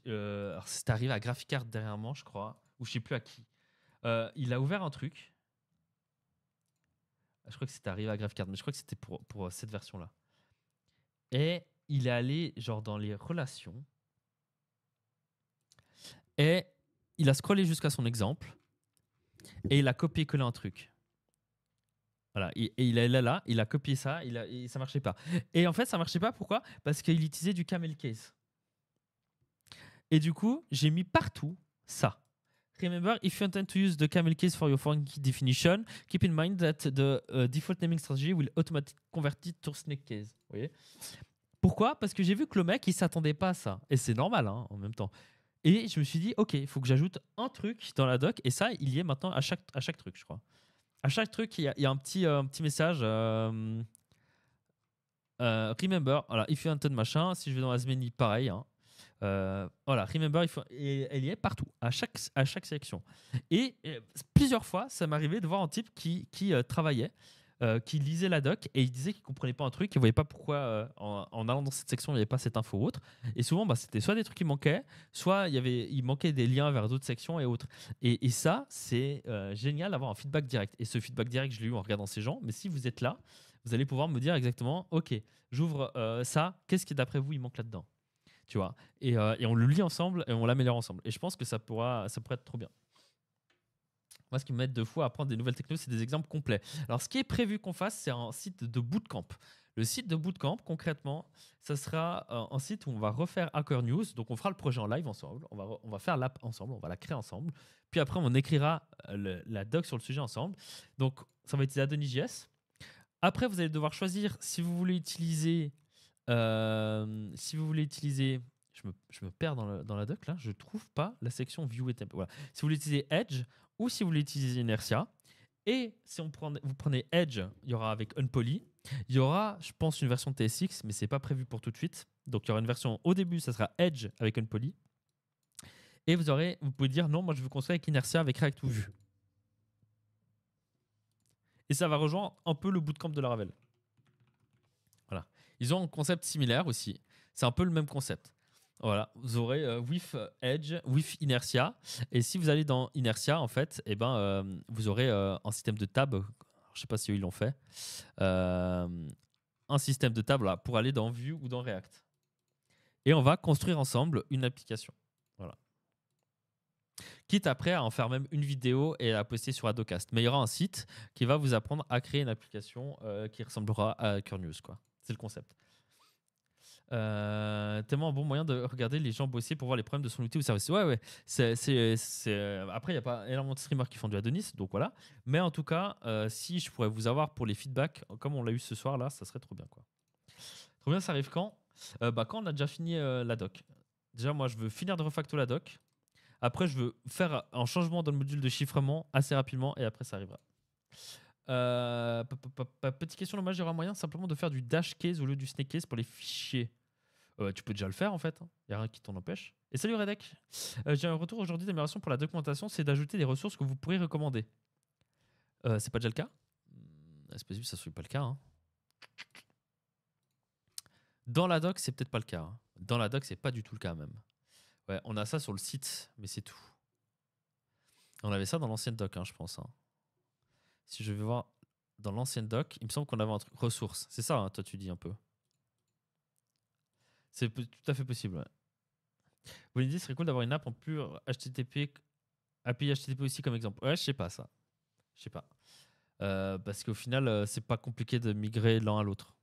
Speaker 1: Alors, c'est arrivé à Graphicart derrière moi, je crois, ou je sais plus à qui. Il a ouvert un truc. Je crois que c'était arrivé à Graphicart, mais je crois que c'était pour cette version-là. Et il est allé, genre, dans les relations. Et il a scrollé jusqu'à son exemple. Et il a copié-collé un truc. Voilà, et il est là, il a copié ça, et ça marchait pas. Et en fait, ça marchait pas, pourquoi? Parce qu'il utilisait du camel case. Et du coup, j'ai mis partout ça. Remember, if you intend to use the camel case for your foreign key definition, keep in mind that the default naming strategy will automatically convert it to snake case. Vous voyez? Pourquoi? Parce que j'ai vu que le mec, il s'attendait pas à ça. Et c'est normal, hein, en même temps. Et je me suis dit, ok, il faut que j'ajoute un truc dans la doc. Et ça, il y est maintenant à chaque truc, je crois. À chaque truc, il y a un petit message. Remember, voilà, if you intend machin. Si je vais dans Asmeni, pareil. Hein. Voilà, remember, elle y est partout, à chaque sélection. Et plusieurs fois, ça m'arrivait de voir un type qui travaillait, qui lisait la doc et il disait qu'il comprenait pas un truc, il voyait pas pourquoi en allant dans cette section il n'y avait pas cette info ou autre. Et souvent, bah, c'était soit des trucs qui manquaient, soit il manquait des liens vers d'autres sections et autres. Et ça, c'est génial d'avoir un feedback direct. Et ce feedback direct, je l'ai eu en regardant ces gens. Mais si vous êtes là, vous allez pouvoir me dire exactement, ok, j'ouvre ça, qu'est-ce qui d'après vous il manque là-dedans? Tu vois, et on le lit ensemble et on l'améliore ensemble. Et je pense que ça pourrait être trop bien. Moi, ce qui m'aide de fois à apprendre des nouvelles technologies, c'est des exemples complets. Alors, ce qui est prévu qu'on fasse, c'est un site de bootcamp. Le site de bootcamp, concrètement, ça sera un site où on va refaire Hacker News. Donc, on fera le projet en live ensemble. On va faire l'app ensemble. On va la créer ensemble. Puis après, on écrira la doc sur le sujet ensemble. Donc, ça va utiliser Adonis.js. Après, vous allez devoir choisir si vous voulez utiliser je me perds dans la doc là, je trouve pas la section View et Temp. Voilà. Si vous voulez utiliser Edge ou si vous voulez utiliser Inertia, et si vous prenez Edge, il y aura avec Unpoly, il y aura, je pense, une version TSX, mais c'est pas prévu pour tout de suite. Donc il y aura une version au début, ça sera Edge avec Unpoly, et vous pouvez dire non, moi je veux construire avec Inertia avec React ou Vue. Et ça va rejoindre un peu le bootcamp de Laravel. Voilà. Ils ont un concept similaire aussi. C'est un peu le même concept. Voilà, vous aurez with Edge, with Inertia. Et si vous allez dans Inertia, en fait, eh ben, vous aurez un système de tab. Je ne sais pas si eux, ils l'ont fait. Un système de tab là, pour aller dans Vue ou dans React. Et on va construire ensemble une application. Voilà. Quitte après à en faire même une vidéo et à la poster sur Adocast. Mais il y aura un site qui va vous apprendre à créer une application qui ressemblera à Hacker News, quoi. C'est le concept. Tellement un bon moyen de regarder les gens bosser pour voir les problèmes de son outil ou service. Ouais, ouais. Après, il n'y a pas énormément de streamers qui font du Adonis, donc voilà. Mais en tout cas, si je pourrais vous avoir pour les feedbacks, comme on l'a eu ce soir là, ça serait trop bien, quoi. Trop bien, ça arrive quand? Quand on a déjà fini la doc. Déjà, moi, je veux finir de refacto la doc. Après, je veux faire un changement dans le module de chiffrement assez rapidement et après, ça arrivera. Petite question, dommage, il y aura moyen simplement de faire du dash case au lieu du snake case pour les fichiers. Tu peux déjà le faire en fait, il n'y a rien qui t'en empêche. Et salut Redek, j'ai un retour aujourd'hui d'amélioration pour la documentation, c'est d'ajouter des ressources que vous pourrez recommander. C'est pas déjà le cas? C'est possible que ça soit pas le cas. Hein. Dans la doc, c'est peut-être pas le cas. Hein. Dans la doc, c'est pas du tout le cas même. Ouais, on a ça sur le site, mais c'est tout. On avait ça dans l'ancienne doc, hein, je pense. Hein. Si je vais voir dans l'ancienne doc, il me semble qu'on avait un truc ressources. C'est ça, hein, toi tu dis un peu. C'est tout à fait possible. Ouais. Vous l'idée serait cool d'avoir une app en pur HTTP, API HTTP aussi comme exemple. Ouais, je sais pas ça. Je sais pas. Parce qu'au final, c'est pas compliqué de migrer l'un à l'autre.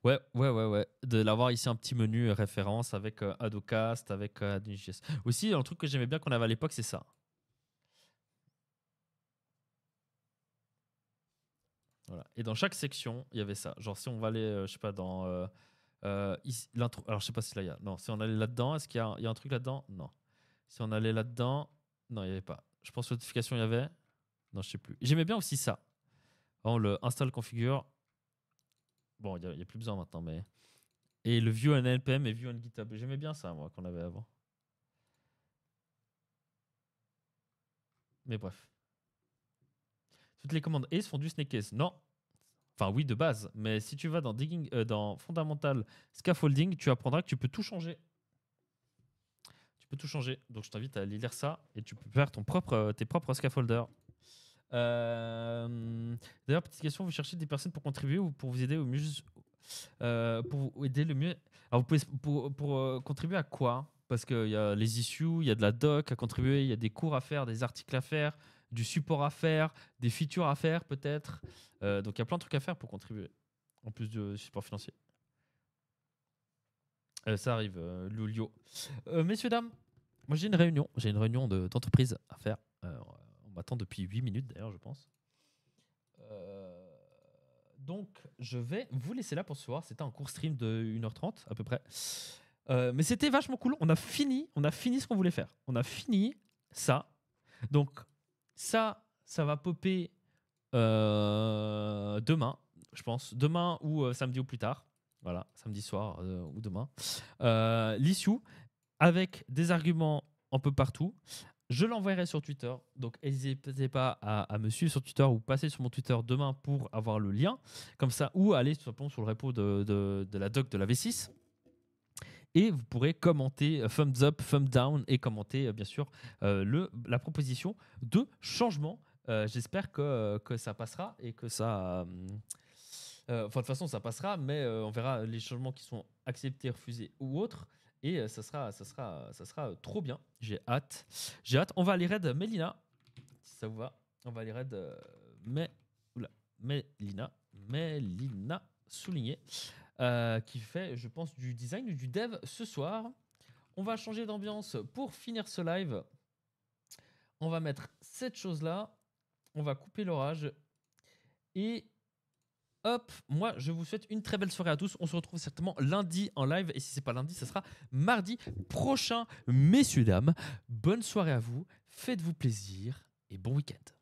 Speaker 1: Ouais. De l'avoir ici un petit menu référence avec Adocast, avec Adonis.js. Aussi, un truc que j'aimais bien qu'on avait à l'époque, c'est ça. Voilà. Et dans chaque section, il y avait ça. Genre, si on va aller, je sais pas, dans l'intro. Alors, je sais pas si là, il y a. Non, si on allait là-dedans, est-ce qu'il y a un truc là-dedans? Non. Si on allait là-dedans, non, il n'y avait pas. Je pense que notification, il y avait. Non, je sais plus. J'aimais bien aussi ça. On le install configure. Bon, il n'y a plus besoin maintenant, mais. Et le view en npm et view en GitHub. J'aimais bien ça, moi, qu'on avait avant. Mais bref. Toutes les commandes Ace font du snake case. Non. Enfin, oui, de base. Mais si tu vas dans digging, dans Fundamental Scaffolding, tu apprendras que tu peux tout changer. Tu peux tout changer. Donc, je t'invite à aller lire ça et tu peux faire tes propres scaffolders. D'ailleurs, petite question, vous cherchez des personnes pour contribuer ou pour vous aider au mieux, pour vous aider le mieux. Alors, vous pouvez pour contribuer à quoi? Parce qu'il y a les issues, il y a de la doc à contribuer, il y a des cours à faire, des articles à faire, du support à faire, des features à faire peut-être. Donc il y a plein de trucs à faire pour contribuer, en plus du support financier. Ça arrive, Lulio. Messieurs, dames, moi j'ai une réunion d'entreprise à faire. On m'attend depuis 8 minutes d'ailleurs, je pense. Donc je vais vous laisser là pour ce soir. C'était un court stream de 1h30 à peu près. Mais c'était vachement cool. On a fini ce qu'on voulait faire. On a fini ça. Donc ça va popper demain, je pense. Demain ou samedi ou plus tard. Voilà, samedi soir ou demain. L'issue avec des arguments un peu partout. Je l'enverrai sur Twitter. Donc n'hésitez pas à me suivre sur Twitter ou passer sur mon Twitter demain pour avoir le lien. Comme ça, ou aller tout simplement sur le repo de la doc de la V6. Et vous pourrez commenter thumbs up, thumbs down et commenter bien sûr la proposition de changement. J'espère que ça passera et que ça... Enfin, de toute façon, ça passera, mais on verra les changements qui sont acceptés, refusés ou autres. Et ça sera trop bien. J'ai hâte. On va aller raid Mélina, si ça vous va. On va aller raid Mélina souligné. Qui fait, je pense, du design ou du dev ce soir. On va changer d'ambiance pour finir ce live. On va mettre cette chose-là. On va couper l'orage. Et hop, moi, je vous souhaite une très belle soirée à tous. On se retrouve certainement lundi en live. Et si c'est pas lundi, ce sera mardi prochain. Messieurs, dames, bonne soirée à vous. Faites-vous plaisir et bon week-end.